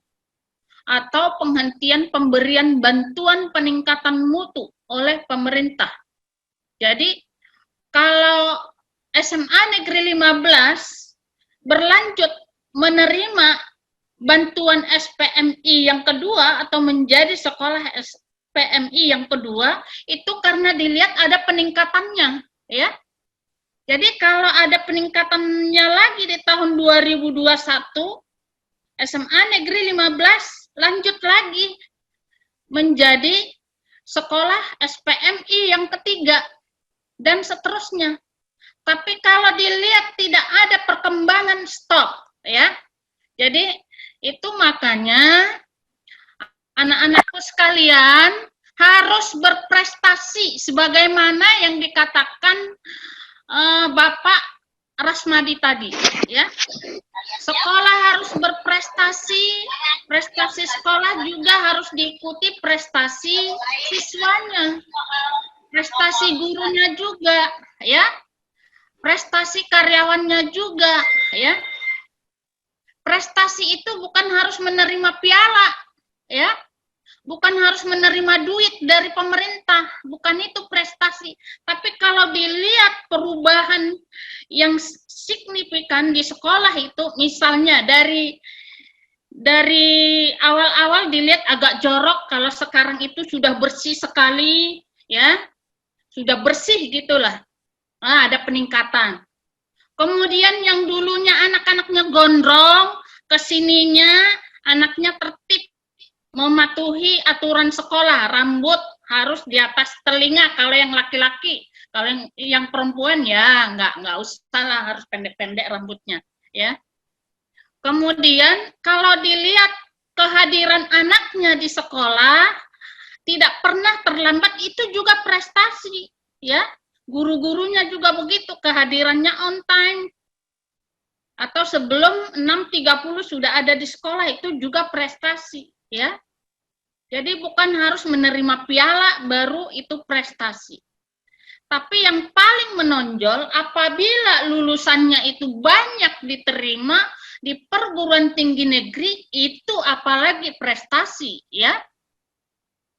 [SPEAKER 6] atau penghentian pemberian bantuan peningkatan mutu oleh pemerintah. Jadi kalau SMA Negeri 15 berlanjut menerima bantuan SPMI yang kedua atau menjadi sekolah SPMI yang kedua, itu karena dilihat ada peningkatannya, ya. Jadi kalau ada peningkatannya lagi di tahun 2021, SMA Negeri 15 lanjut lagi menjadi sekolah SPMI yang ketiga dan seterusnya. Tapi kalau dilihat tidak ada perkembangan, stop, ya. Jadi itu makanya anak-anakku sekalian harus berprestasi sebagaimana yang dikatakan Bapak Rasmadi tadi, ya. Sekolah harus berprestasi, prestasi sekolah juga harus diikuti prestasi siswanya, prestasi gurunya juga, ya. Prestasi karyawannya juga, ya. Prestasi itu bukan harus menerima piala, ya. Bukan harus menerima duit dari pemerintah, bukan itu prestasi. Tapi kalau dilihat perubahan yang signifikan di sekolah itu, misalnya dari awal-awal dilihat agak jorok, kalau sekarang itu sudah bersih sekali, ya. Sudah bersih gitulah. Nah, ada peningkatan. Kemudian yang dulunya anak-anaknya gondrong, kesininya anaknya tertib, mematuhi aturan sekolah, rambut harus di atas telinga kalau yang laki-laki, kalau yang perempuan ya nggak usah lah, harus pendek-pendek rambutnya, ya. Kemudian kalau dilihat kehadiran anaknya di sekolah tidak pernah terlambat, itu juga prestasi, ya. Guru-gurunya juga begitu, kehadirannya on time. Atau sebelum 6.30 sudah ada di sekolah, itu juga prestasi, ya. Jadi bukan harus menerima piala baru itu prestasi. Tapi yang paling menonjol apabila lulusannya itu banyak diterima di perguruan tinggi negeri, itu apalagi prestasi, ya.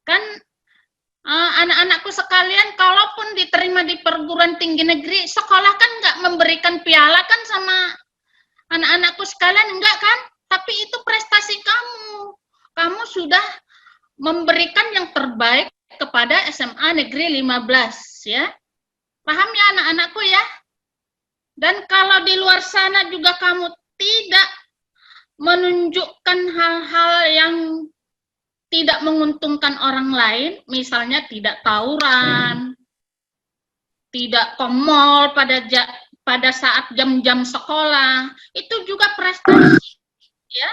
[SPEAKER 6] Kan anak-anakku sekalian, kalaupun diterima di perguruan tinggi negeri, sekolah kan nggak memberikan piala kan sama anak-anakku sekalian, enggak kan? Tapi itu prestasi kamu. Kamu sudah memberikan yang terbaik kepada SMA Negeri 15, ya. Paham ya anak-anakku ya? Dan kalau di luar sana juga kamu tidak menunjukkan hal-hal yang tidak menguntungkan orang lain, misalnya tidak tawuran, tidak ke mall pada saat jam-jam sekolah, itu juga prestasi, ya.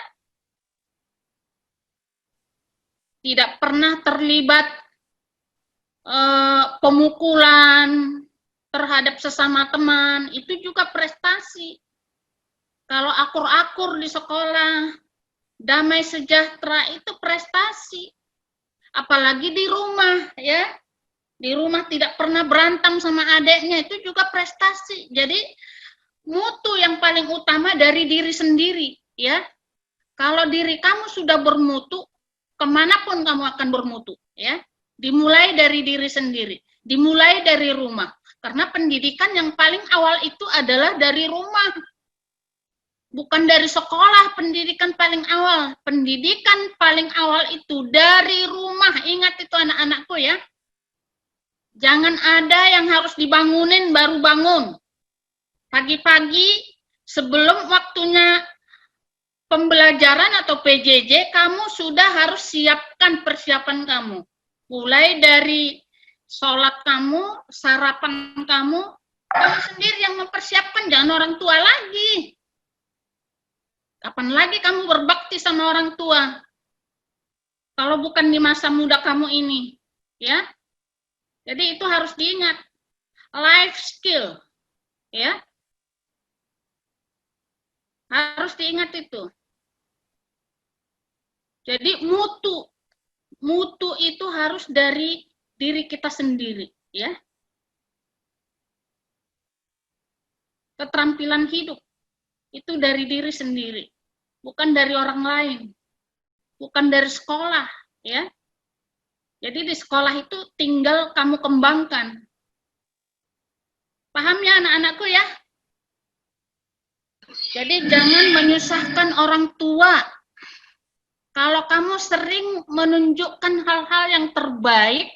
[SPEAKER 6] Tidak pernah terlibat pemukulan terhadap sesama teman, itu juga prestasi. Kalau akur-akur di sekolah, damai sejahtera, itu prestasi. Apalagi di rumah, ya. Di rumah tidak pernah berantem sama adiknya, itu juga prestasi. Jadi mutu yang paling utama dari diri sendiri, ya. Kalau diri kamu sudah bermutu, kemanapun kamu akan bermutu, ya. Dimulai dari diri sendiri, dimulai dari rumah. Karena pendidikan yang paling awal itu adalah dari rumah. Bukan dari sekolah, pendidikan paling awal. Pendidikan paling awal itu dari rumah. Ingat itu anak-anakku ya. Jangan ada yang harus dibangunin baru bangun. Pagi-pagi sebelum waktunya pembelajaran atau PJJ, kamu sudah harus siapkan persiapan kamu. Mulai dari sholat kamu, sarapan kamu sendiri yang mempersiapkan, jangan orang tua lagi. Kapan lagi kamu berbakti sama orang tua? Kalau bukan di masa muda kamu ini, ya. Jadi itu harus diingat. Life skill, ya. Harus diingat itu. Jadi mutu itu harus dari diri kita sendiri, ya. Keterampilan hidup itu dari diri sendiri, bukan dari orang lain, bukan dari sekolah, ya. Jadi di sekolah itu tinggal kamu kembangkan. Paham ya anak-anakku ya? Jadi jangan menyusahkan orang tua. Kalau kamu sering menunjukkan hal-hal yang terbaik,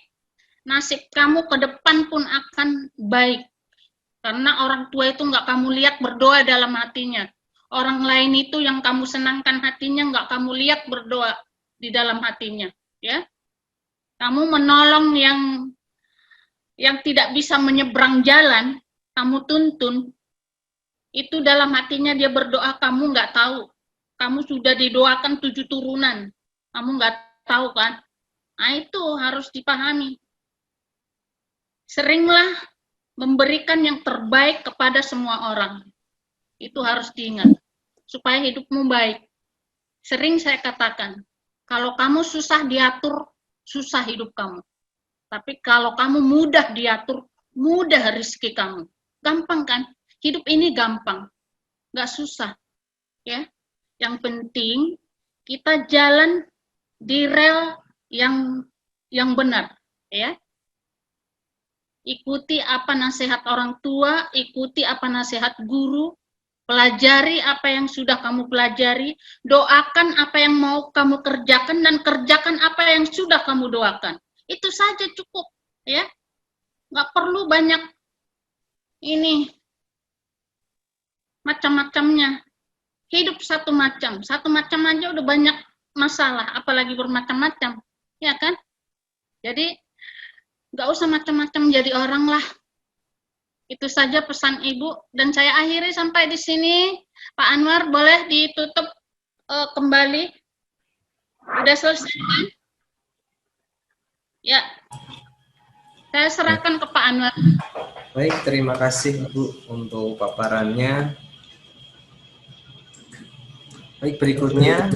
[SPEAKER 6] nasib kamu ke depan pun akan baik. Karena orang tua itu nggak kamu lihat berdoa dalam hatinya. Orang lain itu yang kamu senangkan hatinya, nggak kamu lihat berdoa di dalam hatinya. Ya, kamu menolong yang tidak bisa menyeberang jalan, kamu tuntun. Itu dalam hatinya dia berdoa, kamu nggak tahu. Kamu sudah didoakan 7 turunan. Kamu nggak tahu kan? Nah, itu harus dipahami. Seringlah memberikan yang terbaik kepada semua orang. Itu harus diingat. Supaya hidupmu baik. Sering saya katakan, kalau kamu susah diatur, susah hidup kamu. Tapi kalau kamu mudah diatur, mudah rezeki kamu. Gampang kan? Hidup ini gampang. Nggak susah. Ya. Yang penting kita jalan di rel yang benar, ya. Ikuti apa nasihat orang tua, ikuti apa nasihat guru, pelajari apa yang sudah kamu pelajari, doakan apa yang mau kamu kerjakan dan kerjakan apa yang sudah kamu doakan. Itu saja cukup, ya. Nggak perlu banyak ini macam-macamnya. Hidup satu macam aja udah banyak masalah, apalagi bermacam-macam, ya kan? Jadi nggak usah macam-macam jadi orang lah. Itu saja pesan Ibu, dan saya akhiri sampai di sini. Pak Anwar boleh ditutup kembali. Udah selesai kan? Ya, saya serahkan ke Pak Anwar.
[SPEAKER 1] Baik, terima kasih Bu untuk paparannya. Baik, berikutnya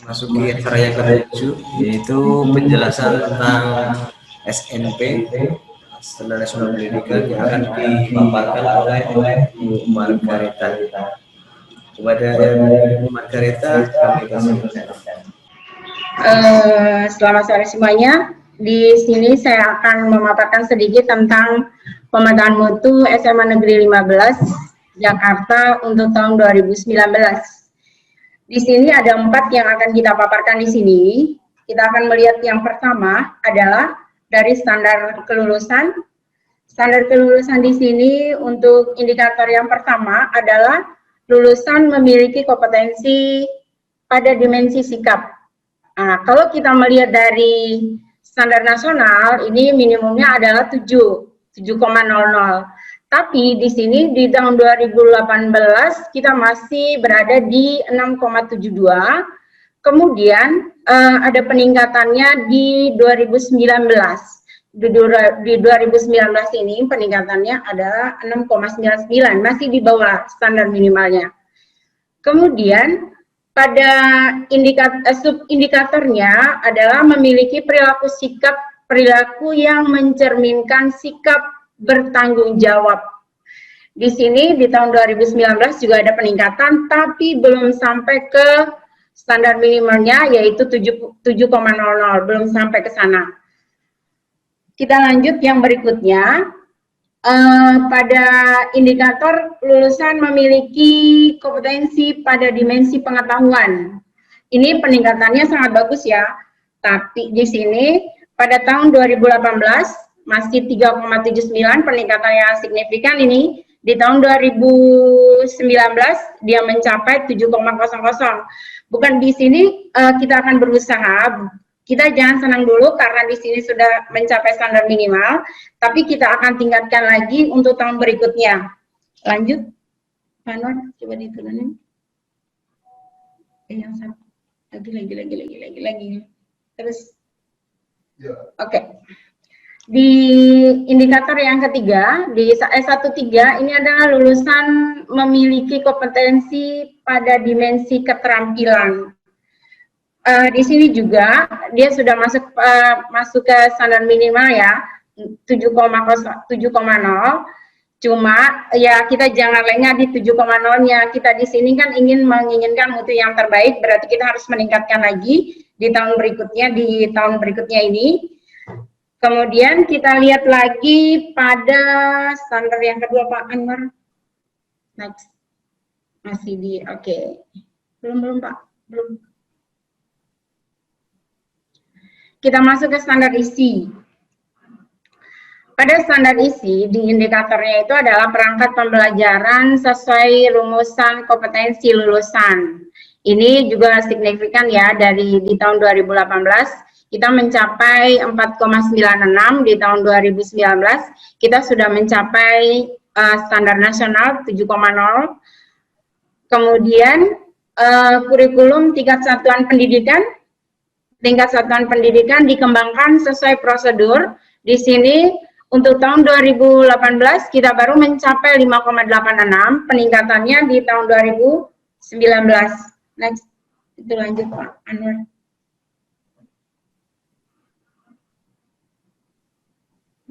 [SPEAKER 1] masuki acara yang ke-7, yaitu penjelasan tentang SNP, Standar Nasional Pendidikan, yang akan dipaparkan oleh Bu Margareta. Kepada Bu Margareta, kami persilakan.
[SPEAKER 9] Selamat sore semuanya. Di sini saya akan memaparkan sedikit tentang pemetaan mutu SMA Negeri 15 Jakarta untuk tahun 2019. Di sini ada 4 yang akan kita paparkan di sini. Kita akan melihat yang pertama adalah dari standar kelulusan. Standar kelulusan di sini untuk indikator yang pertama adalah lulusan memiliki kompetensi pada dimensi sikap. Nah, kalau kita melihat dari standar nasional, ini minimumnya adalah 7,00. Tapi di sini di tahun 2018 kita masih berada di 6,72. Kemudian ada peningkatannya di 2019. Di 2019 ini peningkatannya adalah 6,99, masih di bawah standar minimalnya. Kemudian pada sub-indikatornya adalah memiliki perilaku yang mencerminkan sikap bertanggung jawab. Di sini di tahun 2019 juga ada peningkatan, tapi belum sampai ke standar minimalnya, yaitu 7,00, belum sampai ke sana. Kita lanjut yang berikutnya. Pada indikator lulusan memiliki kompetensi pada dimensi pengetahuan. Ini peningkatannya sangat bagus ya. Tapi di sini pada tahun 2018 masih 3,79, peningkatan yang signifikan ini. Di tahun 2019 dia mencapai 7,00. Bukan di sini kita akan berusaha. Kita jangan senang dulu karena di sini sudah mencapai standar minimal, tapi kita akan tingkatkan lagi untuk tahun berikutnya. Lanjut, Pak Anwar, coba diturunin. Yang satu, lagi. Terus, oke. Di indikator yang ketiga, di S13, ini adalah lulusan memiliki kompetensi pada dimensi keterampilan. Di sini juga dia sudah masuk ke standar minimal ya, 7,0. Cuma ya kita jangan lengah di 7,0-nya. Kita di sini kan menginginkan mutu yang terbaik, berarti kita harus meningkatkan lagi di tahun berikutnya ini. Kemudian kita lihat lagi pada standar yang kedua, Pak Anwar. Next. Masih di oke. Belum Pak, belum. Kita masuk ke standar isi. Pada standar isi, di indikatornya itu adalah perangkat pembelajaran sesuai rumusan kompetensi lulusan. Ini juga signifikan ya, di tahun 2018, kita mencapai 4,96, di tahun 2019, kita sudah mencapai standar nasional 7,0. Kemudian, kurikulum tingkat satuan pendidikan dikembangkan sesuai prosedur. Di sini untuk tahun 2018 kita baru mencapai 5,86, peningkatannya di tahun 2019. Next, itu lanjut Pak Anwar.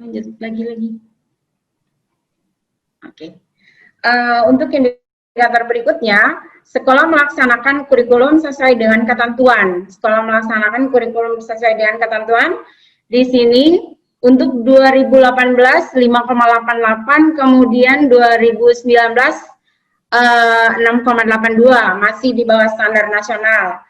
[SPEAKER 9] Lanjut lagi. Oke. Untuk indikator berikutnya, sekolah melaksanakan kurikulum sesuai dengan ketentuan. Di sini untuk 2018 5,88, kemudian 2019 6,82, masih di bawah standar nasional.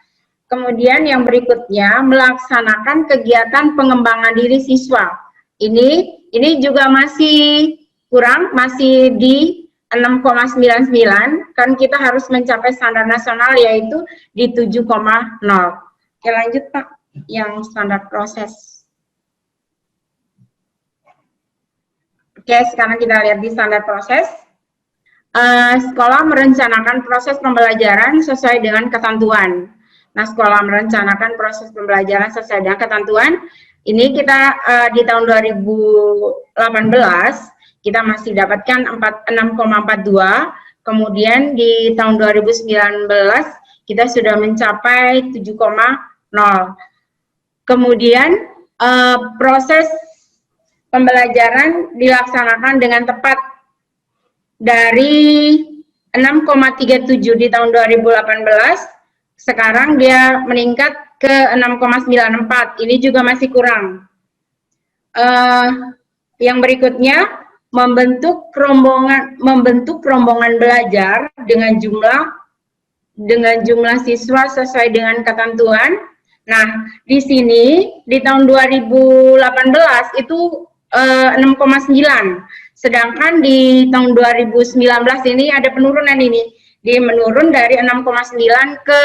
[SPEAKER 9] Kemudian yang berikutnya melaksanakan kegiatan pengembangan diri siswa. Ini juga masih kurang, masih di 6,99, kan kita harus mencapai standar nasional yaitu di 7,0. Oke, lanjut Pak, yang standar proses. Oke, sekarang kita lihat di standar proses. Sekolah merencanakan proses pembelajaran sesuai dengan ketentuan. Nah, sekolah merencanakan proses pembelajaran sesuai dengan ketentuan. Ini kita di tahun 2018 kita masih dapatkan 6,42, kemudian di tahun 2019 kita sudah mencapai 7,0. Kemudian proses pembelajaran dilaksanakan dengan tepat dari 6,37 di tahun 2018, sekarang dia meningkat ke 6,94. Ini juga masih kurang. Yang berikutnya, membentuk rombongan belajar dengan jumlah siswa sesuai dengan ketentuan. Nah, di sini di tahun 2018 itu 6,9. Sedangkan di tahun 2019 ini ada penurunan ini. Dia menurun dari 6,9 ke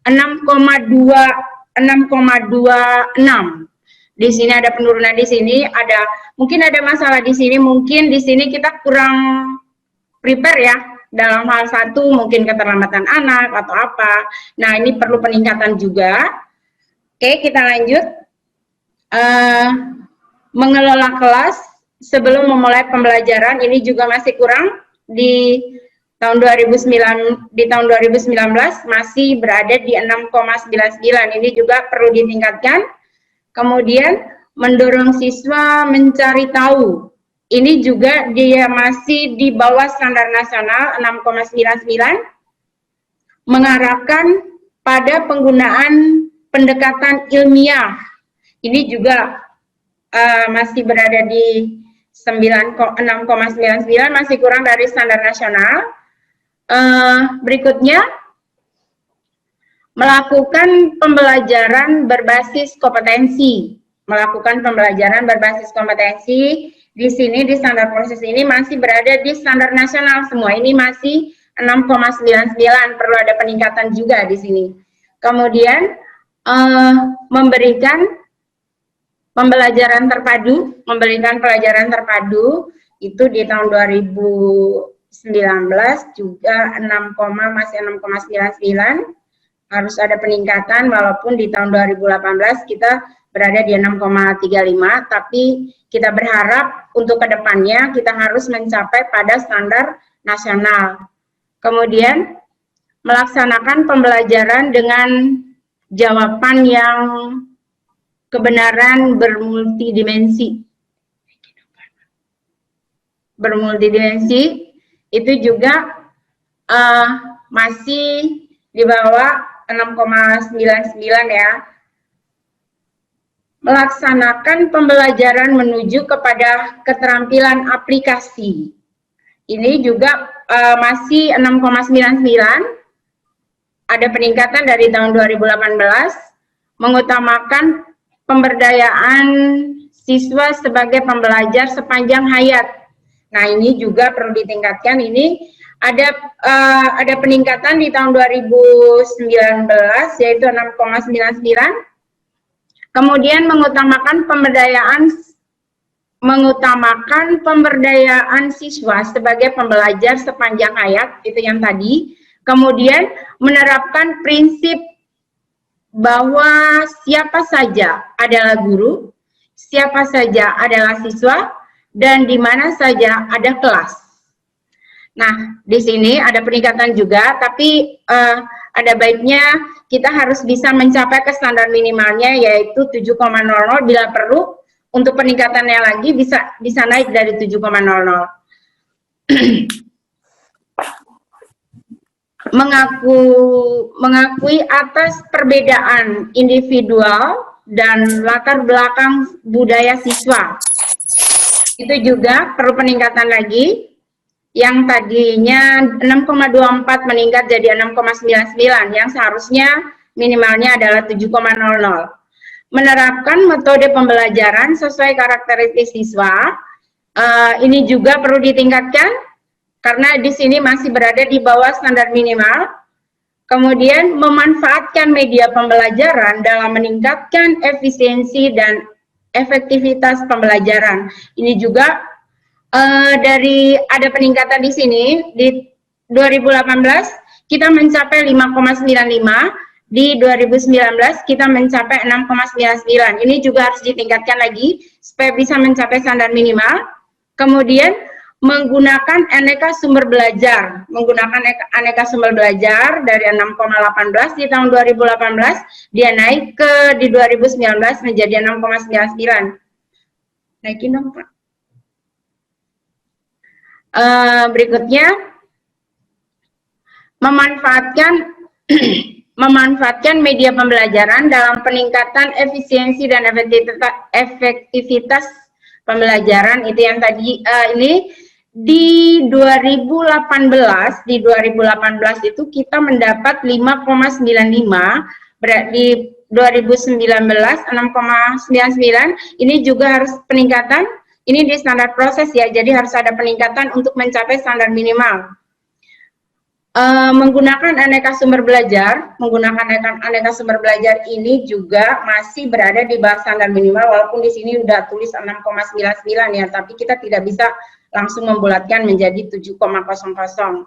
[SPEAKER 9] 6,26. Di sini ada penurunan, di sini ada mungkin ada masalah di sini, mungkin di sini kita kurang prepare ya dalam hal satu, mungkin keterlambatan anak atau apa. Nah, ini perlu peningkatan juga. Oke, kita lanjut. Mengelola kelas sebelum memulai pembelajaran ini juga masih kurang. Di tahun 2019 masih berada di 6,99. Ini juga perlu ditingkatkan. Kemudian mendorong siswa mencari tahu. Ini juga dia masih di bawah standar nasional 6,99. Mengarahkan pada penggunaan pendekatan ilmiah. Ini juga masih berada di 6,99, masih kurang dari standar nasional. Berikutnya, melakukan pembelajaran berbasis kompetensi. Melakukan pembelajaran berbasis kompetensi. Di sini, di standar proses ini masih berada di standar nasional semua. Ini masih 6,99, perlu ada peningkatan juga di sini. Kemudian, memberikan pembelajaran terpadu, itu di tahun 2019 juga masih 6,99. Harus ada peningkatan, walaupun di tahun 2018 kita berada di 6,35, tapi kita berharap untuk kedepannya kita harus mencapai pada standar nasional. Kemudian, melaksanakan pembelajaran dengan jawaban yang kebenaran bermultidimensi. Itu juga masih di bawah 6,99 ya. Melaksanakan pembelajaran menuju kepada keterampilan aplikasi. Ini juga masih 6,99. Ada peningkatan dari tahun 2018. Mengutamakan pemberdayaan siswa sebagai pembelajar sepanjang hayat. Nah, ini juga perlu ditingkatkan. Ini ada peningkatan di tahun 2019 yaitu 6,99. Kemudian mengutamakan pemberdayaan siswa sebagai pembelajar sepanjang hayat, itu yang tadi. Kemudian menerapkan prinsip bahwa siapa saja adalah guru, siapa saja adalah siswa, dan di mana saja ada kelas. Nah, di sini ada peningkatan juga, tapi ada baiknya kita harus bisa mencapai ke standar minimalnya, yaitu 7,00. Bila perlu, untuk peningkatannya lagi bisa naik dari 7,00. Mengakui atas perbedaan individual dan latar belakang budaya siswa. Itu juga perlu peningkatan lagi. Yang tadinya 6,24 meningkat jadi 6,99, yang seharusnya minimalnya adalah 7,00. Menerapkan metode pembelajaran sesuai karakteristik siswa. Ini juga perlu ditingkatkan, karena di sini masih berada di bawah standar minimal. Kemudian memanfaatkan media pembelajaran dalam meningkatkan efisiensi dan efektivitas pembelajaran. Ini juga ada peningkatan di sini. Di 2018 kita mencapai 5,95, di 2019 kita mencapai 6,99. Ini juga harus ditingkatkan lagi supaya bisa mencapai standar minimal. Kemudian menggunakan aneka sumber belajar, dari 6,18 di tahun 2018 dia naik di 2019 menjadi 6,99. Naikin dong, Pak. Berikutnya, memanfaatkan media pembelajaran dalam peningkatan efisiensi dan efektivitas pembelajaran. Itu yang tadi ini di 2018 itu kita mendapat 5,95, di 2019 6,99. Ini juga harus peningkatan. Ini di standar proses ya, jadi harus ada peningkatan untuk mencapai standar minimal. Menggunakan aneka sumber belajar, ini juga masih berada di bawah standar minimal, walaupun di sini udah tulis 6,99 ya, tapi kita tidak bisa langsung membulatkan menjadi 7,00.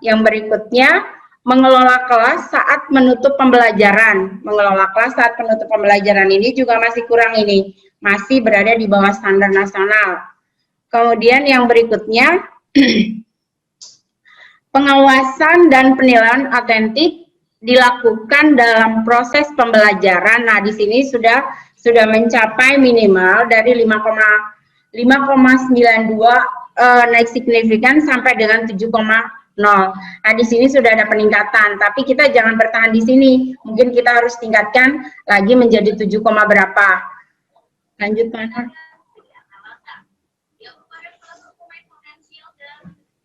[SPEAKER 9] Yang berikutnya, mengelola kelas saat menutup pembelajaran. Mengelola kelas saat penutup pembelajaran ini juga masih kurang ini, masih berada di bawah standar nasional. Kemudian yang berikutnya, pengawasan dan penilaian autentik dilakukan dalam proses pembelajaran. Nah, di sini sudah mencapai minimal dari 5,92 naik signifikan sampai dengan 7,0. Nah, di sini sudah ada peningkatan, tapi kita jangan bertahan di sini. Mungkin kita harus tingkatkan lagi menjadi 7, berapa. Lanjut, Pak.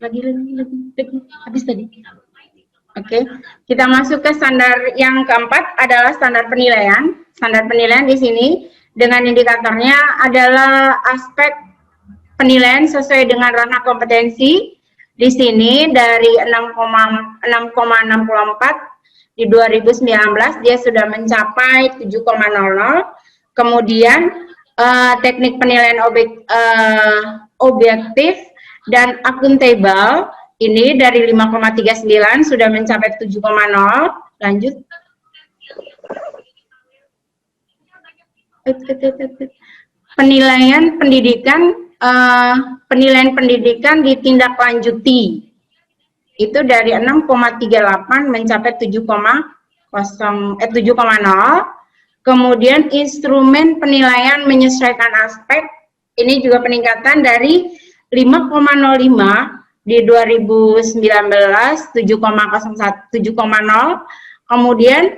[SPEAKER 9] Lagi, habis tadi. Oke, kita masuk ke standar yang keempat adalah standar penilaian. Standar penilaian di sini dengan indikatornya adalah aspek penilaian sesuai dengan ranah kompetensi. Di sini dari 6,64 di 2019 dia sudah mencapai 7,00. Kemudian teknik penilaian objektif dan akuntabel ini dari 5,39 sudah mencapai 7,0. Lanjut. Penilaian pendidikan ditindaklanjuti itu dari 6,38 mencapai 7,0. Kemudian instrumen penilaian menyesuaikan aspek ini juga peningkatan dari 5,05 di 2019 7,0. Kemudian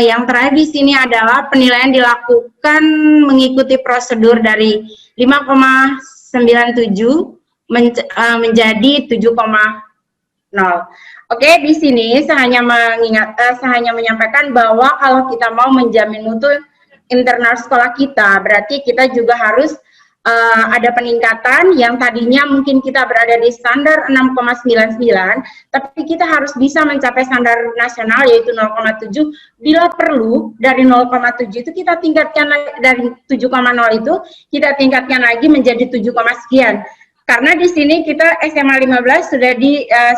[SPEAKER 9] yang terakhir di sini adalah penilaian dilakukan mengikuti prosedur dari 5,97 menjadi 7,0. Oke, di sini saya hanya menyampaikan bahwa kalau kita mau menjamin mutu internal sekolah kita, berarti kita juga harus ada peningkatan yang tadinya mungkin kita berada di standar 6,99, tapi kita harus bisa mencapai standar nasional yaitu 0,7. Bila perlu dari 0,7 itu kita tingkatkan dari 7,0 itu kita tingkatkan lagi menjadi 7, sekian. Karena di sini kita SMA 15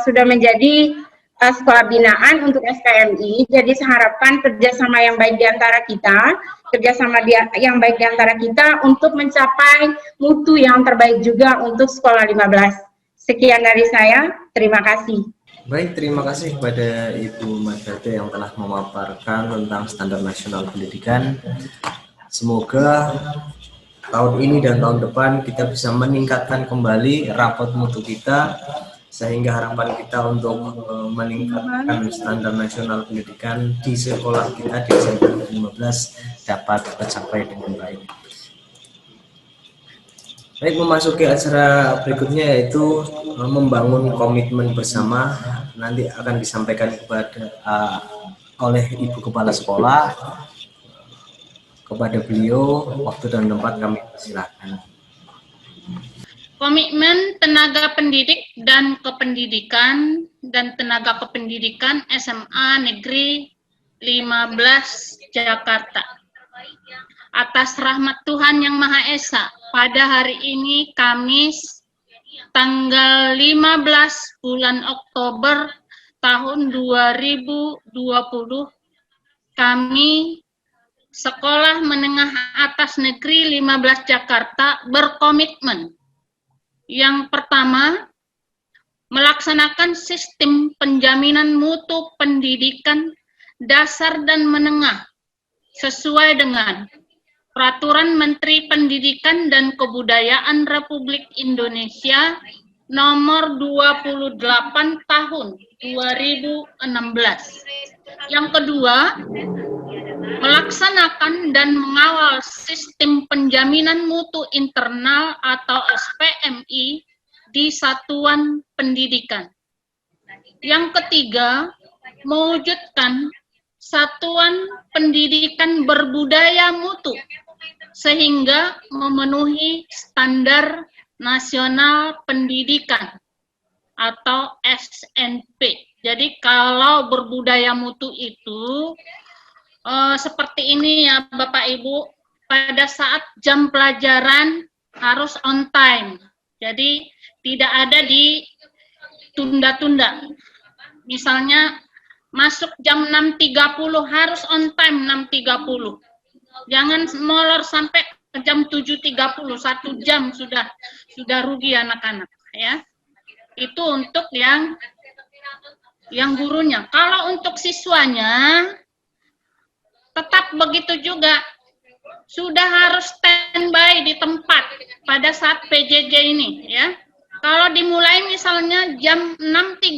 [SPEAKER 9] sudah menjadi sekolah binaan untuk SKMI, jadi saya harapkan kerjasama yang baik di antara kita, untuk mencapai mutu yang terbaik juga untuk sekolah 15. Sekian dari saya, terima kasih.
[SPEAKER 1] Baik, terima kasih kepada Ibu Madate yang telah memaparkan tentang standar nasional pendidikan. Semoga tahun ini dan tahun depan kita bisa meningkatkan kembali rapot mutu kita, sehingga harapan kita untuk meningkatkan standar nasional pendidikan di sekolah kita di SMA 15 dapat tercapai dengan baik. Baik, memasuki acara berikutnya yaitu membangun komitmen bersama. Nanti akan disampaikan oleh Ibu Kepala Sekolah. Kepada beliau, waktu dan tempat kami persilakan.
[SPEAKER 6] Komitmen tenaga pendidik dan kependidikan dan tenaga kependidikan SMA Negeri 15 Jakarta. Atas rahmat Tuhan Yang Maha Esa, pada hari ini Kamis tanggal 15 bulan Oktober tahun 2020, kami Sekolah Menengah Atas Negeri 15 Jakarta berkomitmen. Yang pertama, melaksanakan sistem penjaminan mutu pendidikan dasar dan menengah sesuai dengan Peraturan Menteri Pendidikan dan Kebudayaan Republik Indonesia nomor 28 tahun 2016. Yang kedua, melaksanakan dan mengawal sistem penjaminan mutu internal atau SPMI di satuan pendidikan. Yang ketiga, mewujudkan satuan pendidikan berbudaya mutu sehingga memenuhi standar nasional pendidikan atau SNP. Jadi kalau berbudaya mutu itu seperti ini ya Bapak Ibu, pada saat jam pelajaran harus on time. Jadi tidak ada ditunda-tunda. Misalnya masuk jam 6.30 harus on time 6.30. Jangan molor sampai jam 7.30, 1 jam sudah rugi anak-anak ya. Itu untuk yang gurunya. Kalau untuk siswanya tetap begitu juga. Sudah harus standby di tempat pada saat PJJ ini ya. Kalau dimulai misalnya jam 6.30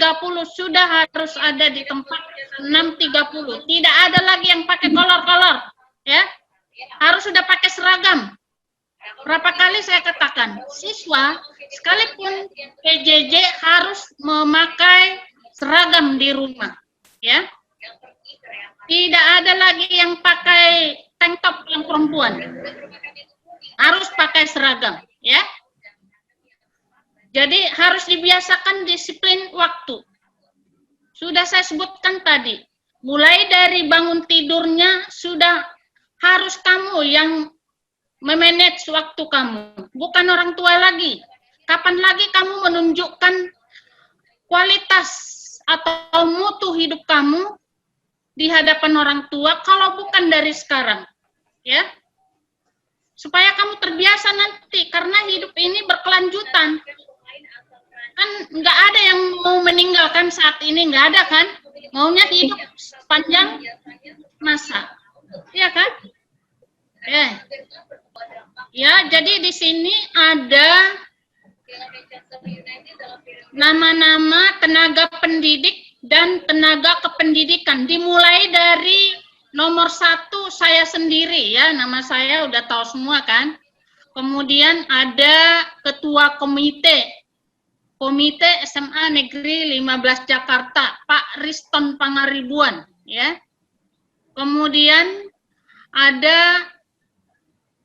[SPEAKER 6] sudah harus ada di tempat 6.30. Tidak ada lagi yang pakai kolor-kolor ya. Harus sudah pakai seragam. Berapa kali saya katakan, siswa sekalipun PJJ harus memakai seragam di rumah ya. Tidak ada lagi yang pakai tank top yang perempuan. Harus pakai seragam ya. Jadi harus dibiasakan disiplin waktu. Sudah saya sebutkan tadi, mulai dari bangun tidurnya sudah harus kamu yang memanage waktu kamu, bukan orang tua lagi. Kapan lagi kamu menunjukkan kualitas atau mutu hidup kamu di hadapan orang tua kalau bukan dari sekarang, ya? Supaya kamu terbiasa nanti, karena hidup ini berkelanjutan. Kan nggak ada yang mau meninggalkan saat ini, nggak ada kan? Maunya hidup sepanjang masa, ya kan? Ya, jadi di sini ada nama-nama tenaga pendidik dan tenaga kependidikan. Dimulai dari nomor 1 saya sendiri ya, nama saya udah tahu semua kan. Kemudian ada ketua komite SMA Negeri 15 Jakarta, Pak Riston Pangaribuan ya. Kemudian ada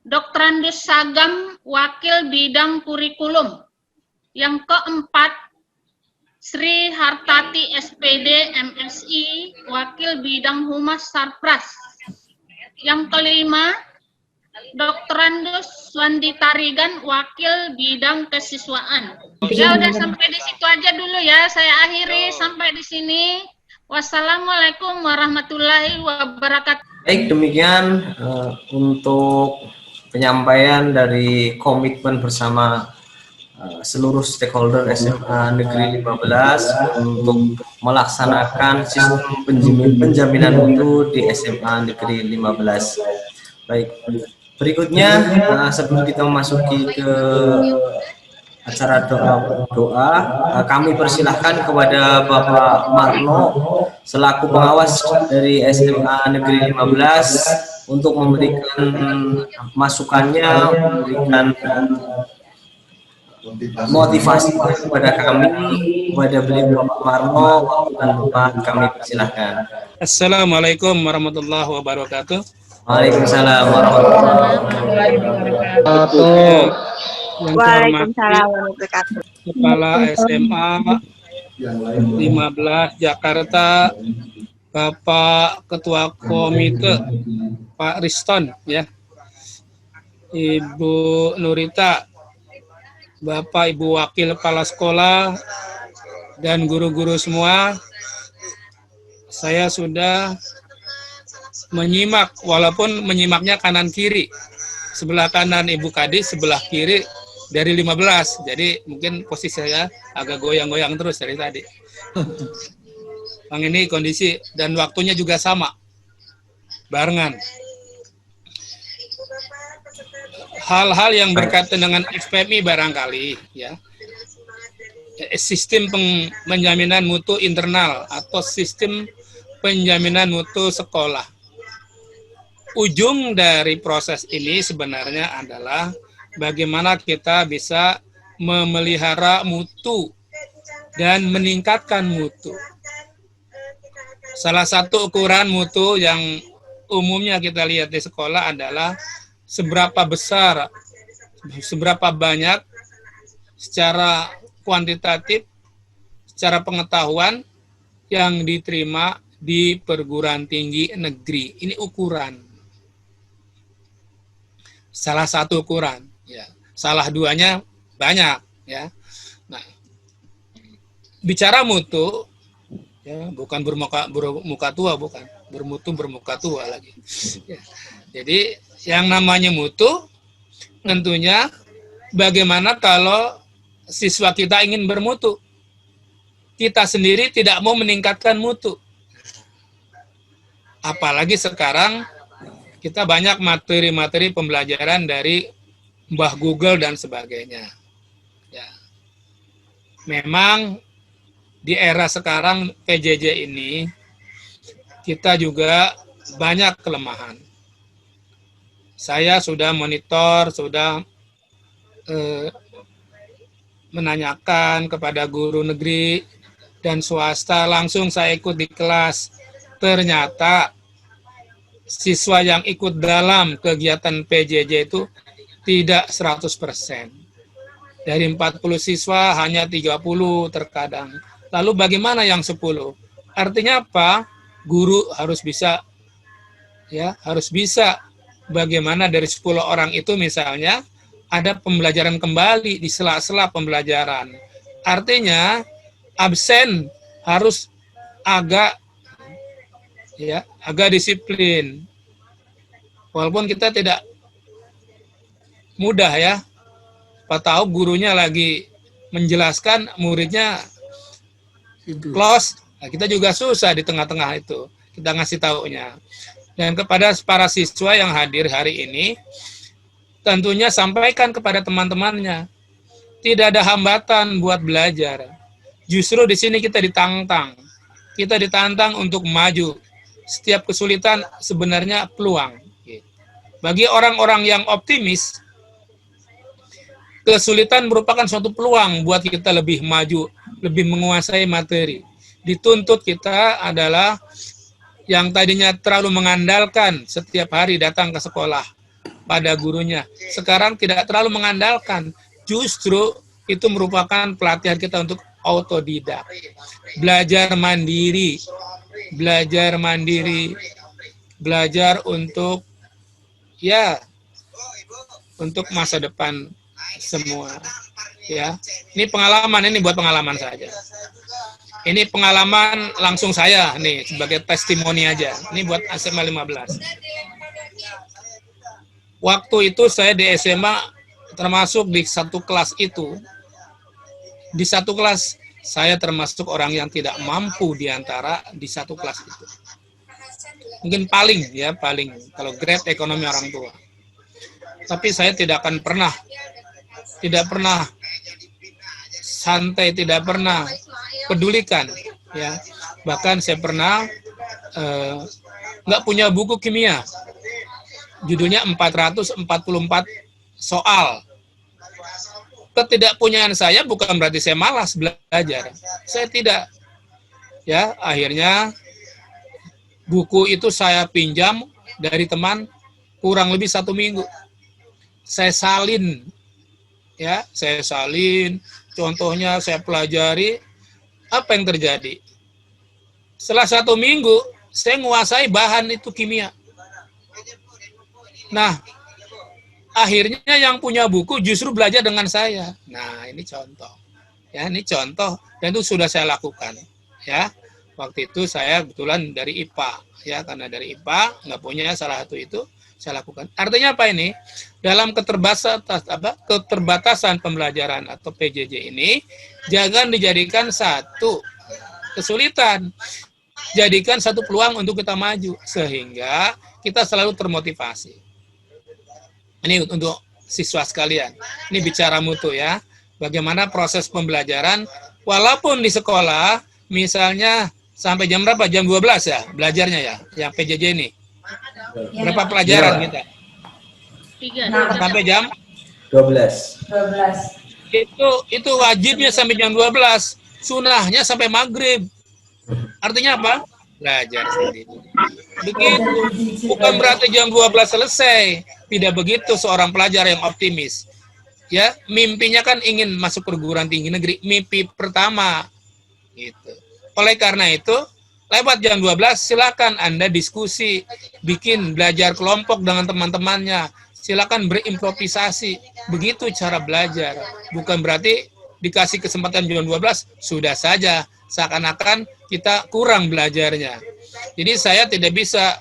[SPEAKER 6] Dr. Andus Sagam, Wakil Bidang Kurikulum. Yang keempat, Sri Hartati SPD MSI, Wakil Bidang Humas Sarpras. Yang kelima, Dr. Andus Wandi Tarigan, Wakil Bidang Kesiswaan. Ya udah sampai di situ aja dulu ya, saya akhiri sampai di sini. Wassalamualaikum warahmatullahi wabarakatuh.
[SPEAKER 1] Baik, demikian untuk penyampaian dari komitmen bersama seluruh stakeholder SMA Negeri 15 untuk melaksanakan sistem penjaminan mutu di SMA Negeri 15. Baik, berikutnya sebelum kita memasuki ke acara doa, kami persilahkan kepada Bapak Marno selaku pengawas dari SMA Negeri 15 untuk memberikan masukannya, memberikan motivasi kepada kami, kepada beliau Bapak Marno, dan Bapak kami persilahkan.
[SPEAKER 10] Assalamualaikum warahmatullahi wabarakatuh.
[SPEAKER 1] Waalaikumsalam warahmatullahi
[SPEAKER 10] wabarakatuh.
[SPEAKER 3] Waalaikumsalam warahmatullahi wabarakatuh.
[SPEAKER 10] Kepala SMA 15 Jakarta, Bapak Ketua Komite Pak Riston ya, Ibu Nurita, Bapak Ibu Wakil Kepala Sekolah, dan guru-guru semua. Saya sudah menyimak, walaupun menyimaknya kanan kiri. Sebelah kanan Ibu Kadis, sebelah kiri dari 15. Jadi mungkin posisi saya agak goyang-goyang terus dari tadi. Bang, ini kondisi dan waktunya juga sama. Barengan. hal-hal yang berkaitan dengan FPMI barangkali, ya. Sistem penjaminan mutu internal atau sistem penjaminan mutu sekolah. Ujung dari proses ini sebenarnya adalah bagaimana kita bisa memelihara mutu dan meningkatkan mutu. Salah satu ukuran mutu yang umumnya kita lihat di sekolah adalah seberapa besar, seberapa banyak secara kuantitatif, secara pengetahuan yang diterima di perguruan tinggi negeri. Ini ukuran. Salah satu ukuran, ya. Salah duanya banyak, ya. Nah, bicara mutu, ya, bukan bermuka tua, bukan bermutu bermuka tua lagi. Ya. Jadi yang namanya mutu, tentunya bagaimana kalau siswa kita ingin bermutu, kita sendiri tidak mau meningkatkan mutu. Apalagi sekarang kita banyak materi-materi pembelajaran dari Mbah Google dan sebagainya. Ya. Memang di era sekarang PJJ ini kita juga banyak kelemahan. Saya sudah monitor, sudah menanyakan kepada guru negeri dan swasta, langsung saya ikut di kelas. Ternyata siswa yang ikut dalam kegiatan PJJ itu tidak 100%. Dari 40 siswa hanya 30 terkadang. Lalu bagaimana yang 10? Artinya apa? Guru harus bisa, ya, harus bisa bagaimana dari 10 orang itu misalnya ada pembelajaran kembali di sela-sela pembelajaran. Artinya absen harus agak, ya, agak disiplin. Walaupun kita tidak mudah, ya. Pak tahu gurunya lagi menjelaskan, muridnya close. Nah, kita juga susah di tengah-tengah itu. Kita ngasih taunya. Dan kepada para siswa yang hadir hari ini, tentunya sampaikan kepada teman-temannya, tidak ada hambatan buat belajar. Justru di sini kita ditantang. Kita ditantang untuk maju. Setiap kesulitan sebenarnya peluang. Bagi orang-orang yang optimis, kesulitan merupakan suatu peluang buat kita lebih maju, lebih menguasai materi. Dituntut kita adalah yang tadinya terlalu mengandalkan setiap hari datang ke sekolah pada gurunya. Sekarang tidak terlalu mengandalkan. Justru itu merupakan pelatihan kita untuk autodidak. Belajar mandiri. Belajar mandiri. Belajar untuk, ya, untuk masa depan semua. Ya, ini pengalaman, ini buat pengalaman saja. Ini pengalaman langsung saya nih sebagai testimoni aja. Ini buat SMA 15. Waktu itu saya di SMA termasuk di satu kelas itu. Di satu kelas saya termasuk orang yang tidak mampu di antara di satu kelas itu. Mungkin paling, ya, paling kalau grade ekonomi orang tua. Tapi saya tidak akan pernah santai, tidak pernah pedulikan, ya. Bahkan saya pernah nggak punya buku kimia, judulnya 444 soal. Ketidakpunyaan saya bukan berarti saya malas belajar, saya tidak, ya. Akhirnya buku itu saya pinjam dari teman kurang lebih 1 minggu, saya salin, ya, saya salin. Contohnya saya pelajari. Apa yang terjadi? Setelah 1 minggu, saya menguasai bahan itu kimia. Nah, akhirnya yang punya buku justru belajar dengan saya. Nah, ini contoh. Ya, ini contoh. Dan itu sudah saya lakukan. Ya, waktu itu saya kebetulan dari IPA. Ya, karena dari IPA, nggak punya salah satu itu, saya lakukan. Artinya apa ini? Dalam keterbatasan pembelajaran atau PJJ ini, jangan dijadikan satu kesulitan. Jadikan satu peluang untuk kita maju. Sehingga kita selalu termotivasi. Ini untuk siswa sekalian. Ini bicara mutu ya. Bagaimana proses pembelajaran walaupun di sekolah misalnya sampai jam berapa? Jam 12 ya belajarnya ya, yang PJJ ini. Berapa pelajaran kita?
[SPEAKER 6] 3.
[SPEAKER 10] Sampai jam
[SPEAKER 1] 12.
[SPEAKER 10] Itu wajibnya sampai jam 12, sunahnya sampai maghrib. Artinya apa? Belajar sendiri. Begitu. Bukan berarti jam 12 selesai. Tidak begitu seorang pelajar yang optimis. Ya, mimpinya kan ingin masuk perguruan tinggi negeri, mimpi pertama. Gitu. Oleh karena itu, lewat jam 12 silakan Anda diskusi, bikin belajar kelompok dengan teman-temannya. Silakan berimprovisasi. Begitu cara belajar. Bukan berarti dikasih kesempatan jam 12 sudah saja seakan-akan kita kurang belajarnya. Jadi saya tidak bisa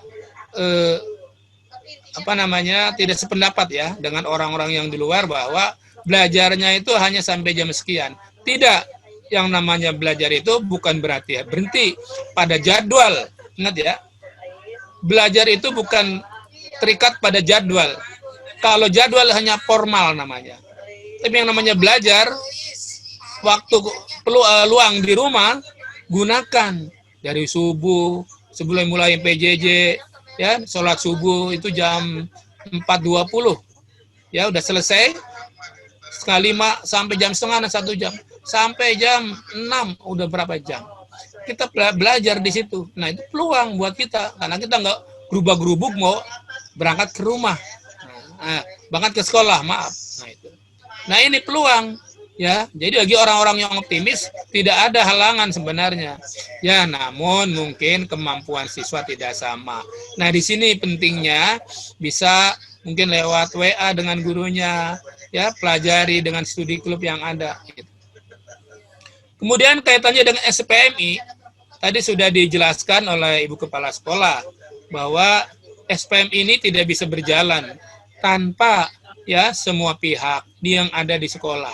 [SPEAKER 10] tidak sependapat ya dengan orang-orang yang di luar bahwa belajarnya itu hanya sampai jam sekian. Tidak, yang namanya belajar itu bukan berarti berhenti pada jadwal. Ingat ya, belajar itu bukan terikat pada jadwal. Kalau jadwal hanya formal namanya. Tapi yang namanya belajar, waktu luang di rumah, gunakan dari subuh, sebelum mulai PJJ, ya, sholat subuh itu jam 4.20, ya udah selesai, setengah 5 sampai jam setengah 1 jam, sampai jam 6 udah berapa jam? Kita belajar di situ. Nah itu peluang buat kita, karena kita nggak gerubah-gerubuk mau berangkat ke rumah, berangkat ke sekolah, maaf. Nah ini peluang. Ya, jadi bagi orang-orang yang optimis tidak ada halangan sebenarnya. Ya, namun mungkin kemampuan siswa tidak sama. Nah, di sini pentingnya bisa mungkin lewat WA dengan gurunya, ya, pelajari dengan studi klub yang ada. Kemudian kaitannya dengan SPMI, tadi sudah dijelaskan oleh Ibu Kepala Sekolah bahwa SPMI ini tidak bisa berjalan tanpa ya semua pihak yang ada di sekolah.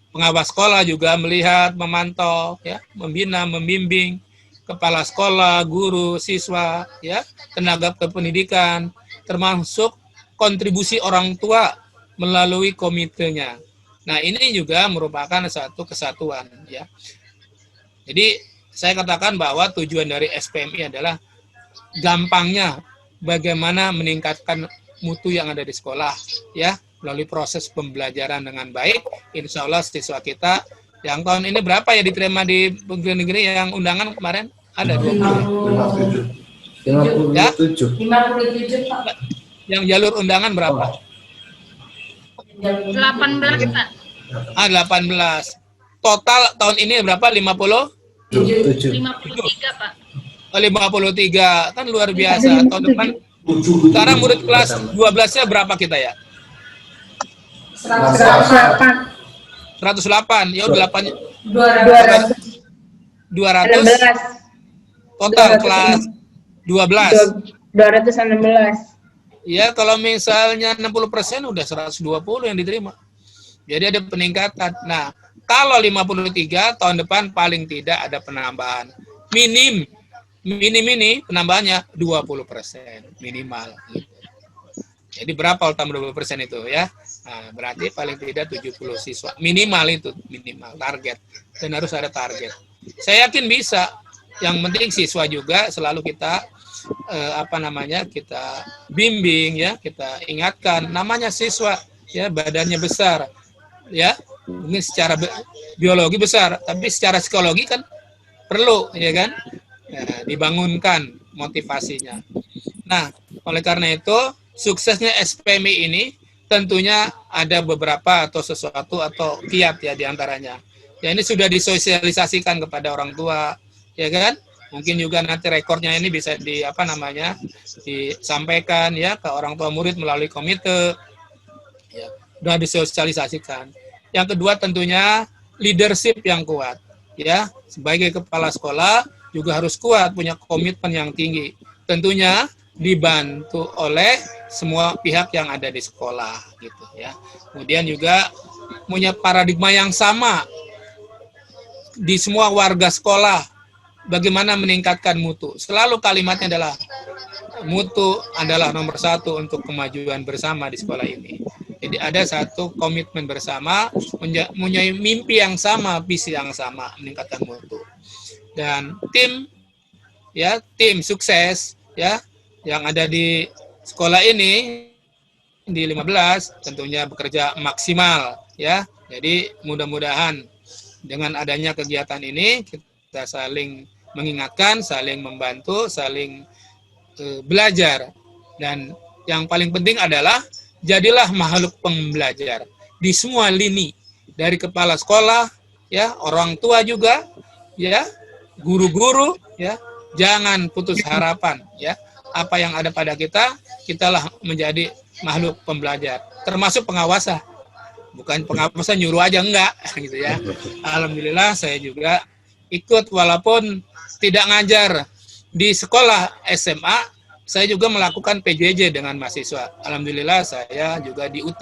[SPEAKER 10] Pengawas sekolah juga melihat, memantau, ya, membina, membimbing kepala sekolah, guru, siswa, ya, tenaga kependidikan, termasuk kontribusi orang tua melalui komitenya. Nah, ini juga merupakan satu kesatuan, ya. Jadi saya katakan bahwa tujuan dari SPMI adalah gampangnya bagaimana meningkatkan mutu yang ada di sekolah, ya, melalui proses pembelajaran dengan baik. Insya Allah siswa kita yang tahun ini berapa ya diterima di perguruan negeri yang undangan kemarin? Ada
[SPEAKER 1] 57.
[SPEAKER 10] Ya?
[SPEAKER 3] 57, Pak.
[SPEAKER 10] Yang jalur undangan berapa?
[SPEAKER 6] 18, Pak.
[SPEAKER 10] 18. Total tahun ini berapa?
[SPEAKER 6] 53, Pak.
[SPEAKER 10] 53. Kan luar biasa. Tahun depan sekarang murid kelas 12-nya berapa kita ya? 108. Ya udah 200. Total kelas 12.
[SPEAKER 9] 216.
[SPEAKER 10] Ya, kalau misalnya 60% udah 120 yang diterima. Jadi ada peningkatan. Nah, kalau 53 tahun depan paling tidak ada penambahan. Minim ini penambahannya 20% minimal. Jadi berapa tambah 20% itu ya? Nah, berarti paling tidak 70 siswa. Minimal itu, minimal target. Dan harus ada target. Saya yakin bisa. Yang penting siswa juga selalu kita kita bimbing ya, kita ingatkan. Namanya siswa ya, badannya besar. Ya, mungkin secara biologi besar, tapi secara psikologi kan perlu ya kan? Ya, dibangunkan motivasinya. Nah, oleh karena itu suksesnya SPMI ini tentunya ada beberapa atau sesuatu atau kiat ya diantaranya. Ya ini sudah disosialisasikan kepada orang tua, ya kan? Mungkin juga nanti rekornya ini bisa disampaikan ya ke orang tua murid melalui komite. Ya, sudah disosialisasikan. Yang kedua tentunya leadership yang kuat. Ya, sebagai kepala sekolah juga harus kuat, punya komitmen yang tinggi. Tentunya dibantu oleh semua pihak yang ada di sekolah gitu ya. Kemudian juga punya paradigma yang sama di semua warga sekolah, bagaimana meningkatkan mutu. Selalu kalimatnya adalah mutu adalah nomor 1 untuk kemajuan bersama di sekolah ini. Jadi ada satu komitmen bersama, mempunyai mimpi yang sama, visi yang sama, meningkatkan mutu. Dan tim sukses ya yang ada di sekolah ini di 15 tentunya bekerja maksimal ya. Jadi mudah-mudahan dengan adanya kegiatan ini kita saling mengingatkan, saling membantu, saling belajar, dan yang paling penting adalah jadilah makhluk pembelajar di semua lini, dari kepala sekolah ya, orang tua juga ya, guru-guru ya, jangan putus harapan ya. Apa yang ada pada kita, kitalah menjadi makhluk pembelajar, termasuk pengawasan. Bukan pengawasan nyuruh aja, enggak gitu ya. Alhamdulillah saya juga ikut, walaupun tidak ngajar di sekolah SMA, saya juga melakukan PJJ dengan mahasiswa. Alhamdulillah saya juga di UT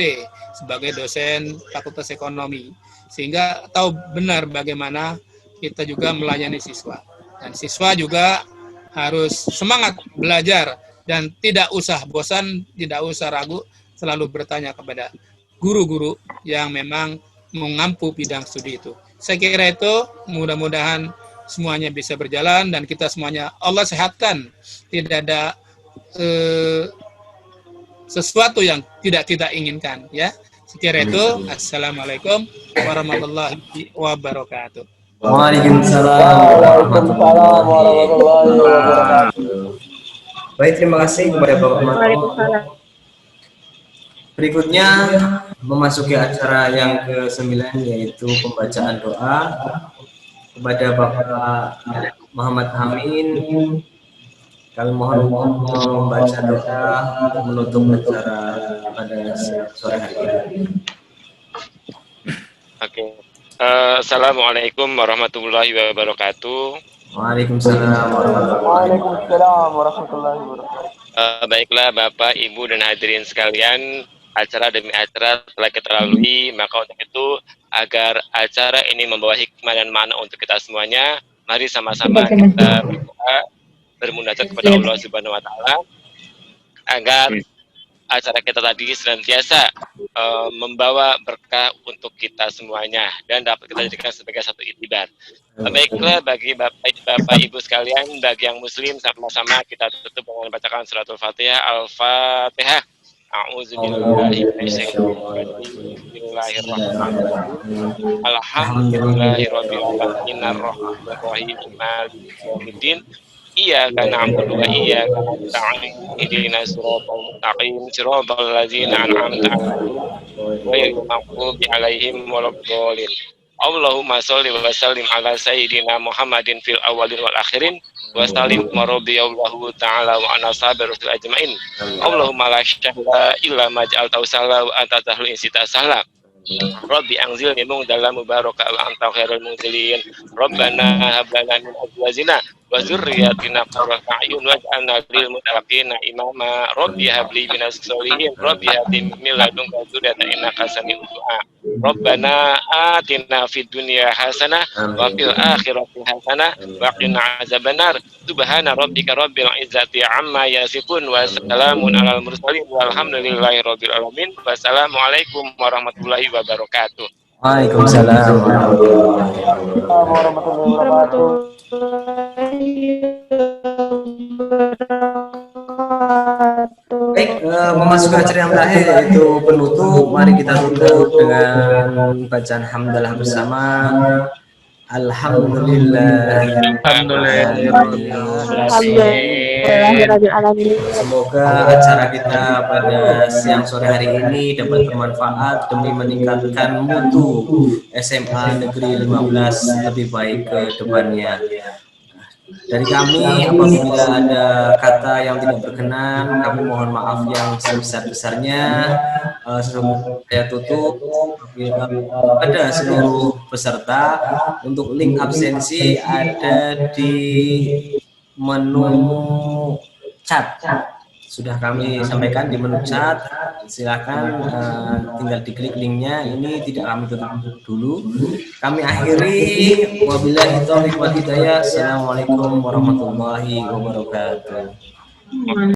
[SPEAKER 10] sebagai dosen Fakultas Ekonomi, sehingga tahu benar bagaimana kita juga melayani siswa. Dan siswa juga harus semangat belajar dan tidak usah bosan, tidak usah ragu, selalu bertanya kepada guru-guru yang memang mengampu bidang studi itu. Saya kira itu, mudah-mudahan semuanya bisa berjalan dan kita semuanya Allah sehatkan. Tidak ada sesuatu yang tidak kita inginkan ya. Sekira itu, assalamualaikum warahmatullahi wabarakatuh.
[SPEAKER 1] Waalaikumsalam warahmatullahi wabarakatuh. Baik, terima kasih kepada Bapak Manto. Berikutnya memasuki acara yang ke-9, yaitu pembacaan doa kepada Bapak Muhammad Amin. Kami mohon membaca doa untuk menutup acara pada sore hari ini.
[SPEAKER 11] Oke. Assalamualaikum warahmatullahi wabarakatuh.
[SPEAKER 1] Waalaikumsalam warahmatullahi wabarakatuh.
[SPEAKER 11] Baiklah Bapak, Ibu, dan hadirin sekalian, acara demi acara telah kita lalui, maka untuk itu agar acara ini membawa hikmah dan makna untuk kita semuanya, mari sama-sama kita berdoa, bermunajat kepada Allah Subhanahu wa Ta'ala agar acara kita tadi senantiasa membawa berkah untuk kita semuanya dan dapat kita jadikan sebagai satu iktibar. Baiklah, bagi Bapak Ibu sekalian, bagi yang muslim, sama-sama kita tutup dengan bacakan suratul Fatihah. Al-Fatihah. A'udzubillahi minasyaitonir rajim. Alhamdulillahirabbil alamin arrahmanir rahim maliki yaumiddin. Iyyaka na'budu wa iyyaka nasta'in. Ihdinas siratal mustaqim, siratal ladzina an'amta 'alaihim ghairil maghdubi 'alaihim waladdallin. Allahumma sholli wa sallim ala sayyidina Muhammadin fil awwalin wal akhirin wa sallim wa radhiyallahu ta'ala wa ana sahabi rasul ajmain. Allahumma la syahla illa ma ja'altahu sahla wa anta tahlul insita sahla. Rabbi anzilni dalam mubaraka wa anta khairul munzilin. Rabbana hab lana min azwajina wa dzurriyyatina qurrata a'yun waj'alna lil muttaqina imama. Rabbi habli minas sholihin. Rabbi habli min ladunka dzurriyyatan innaka sami'ud du'a. Rabbana atina fid dunya hasanah wa fil akhirati hasanah wa qina azabannar. Subhana rabbika rabbil izzati amma yasifun wa salamun alal mursalin walhamdulillahi rabbil alamin. Wassalamualaikum warahmatullahi wabarakatuh.
[SPEAKER 1] Waalaikumsalam warahmatullahi wabarakatuh. Baik, memasuki acara yang terakhir yaitu penutup. Mari kita tutup dengan bacaan hamdalah bersama.
[SPEAKER 8] Alhamdulillahirrahmanirrahim.
[SPEAKER 1] Semoga acara kita pada siang sore hari ini dapat bermanfaat demi meningkatkan mutu SMA Negeri 15 lebih baik ke depannya. Dari kami, apabila ada kata yang tidak berkenan, kami mohon maaf yang sebesar-besarnya. Saya tutup pada seluruh peserta. Untuk link absensi ada di menu chat. Sudah kami sampaikan di menu chat. Silakan tinggal diklik linknya. Ini tidak kami tutup dulu. Kami akhiri. Wabillahi taufiq wal hidayah. Assalamualaikum warahmatullahi wabarakatuh.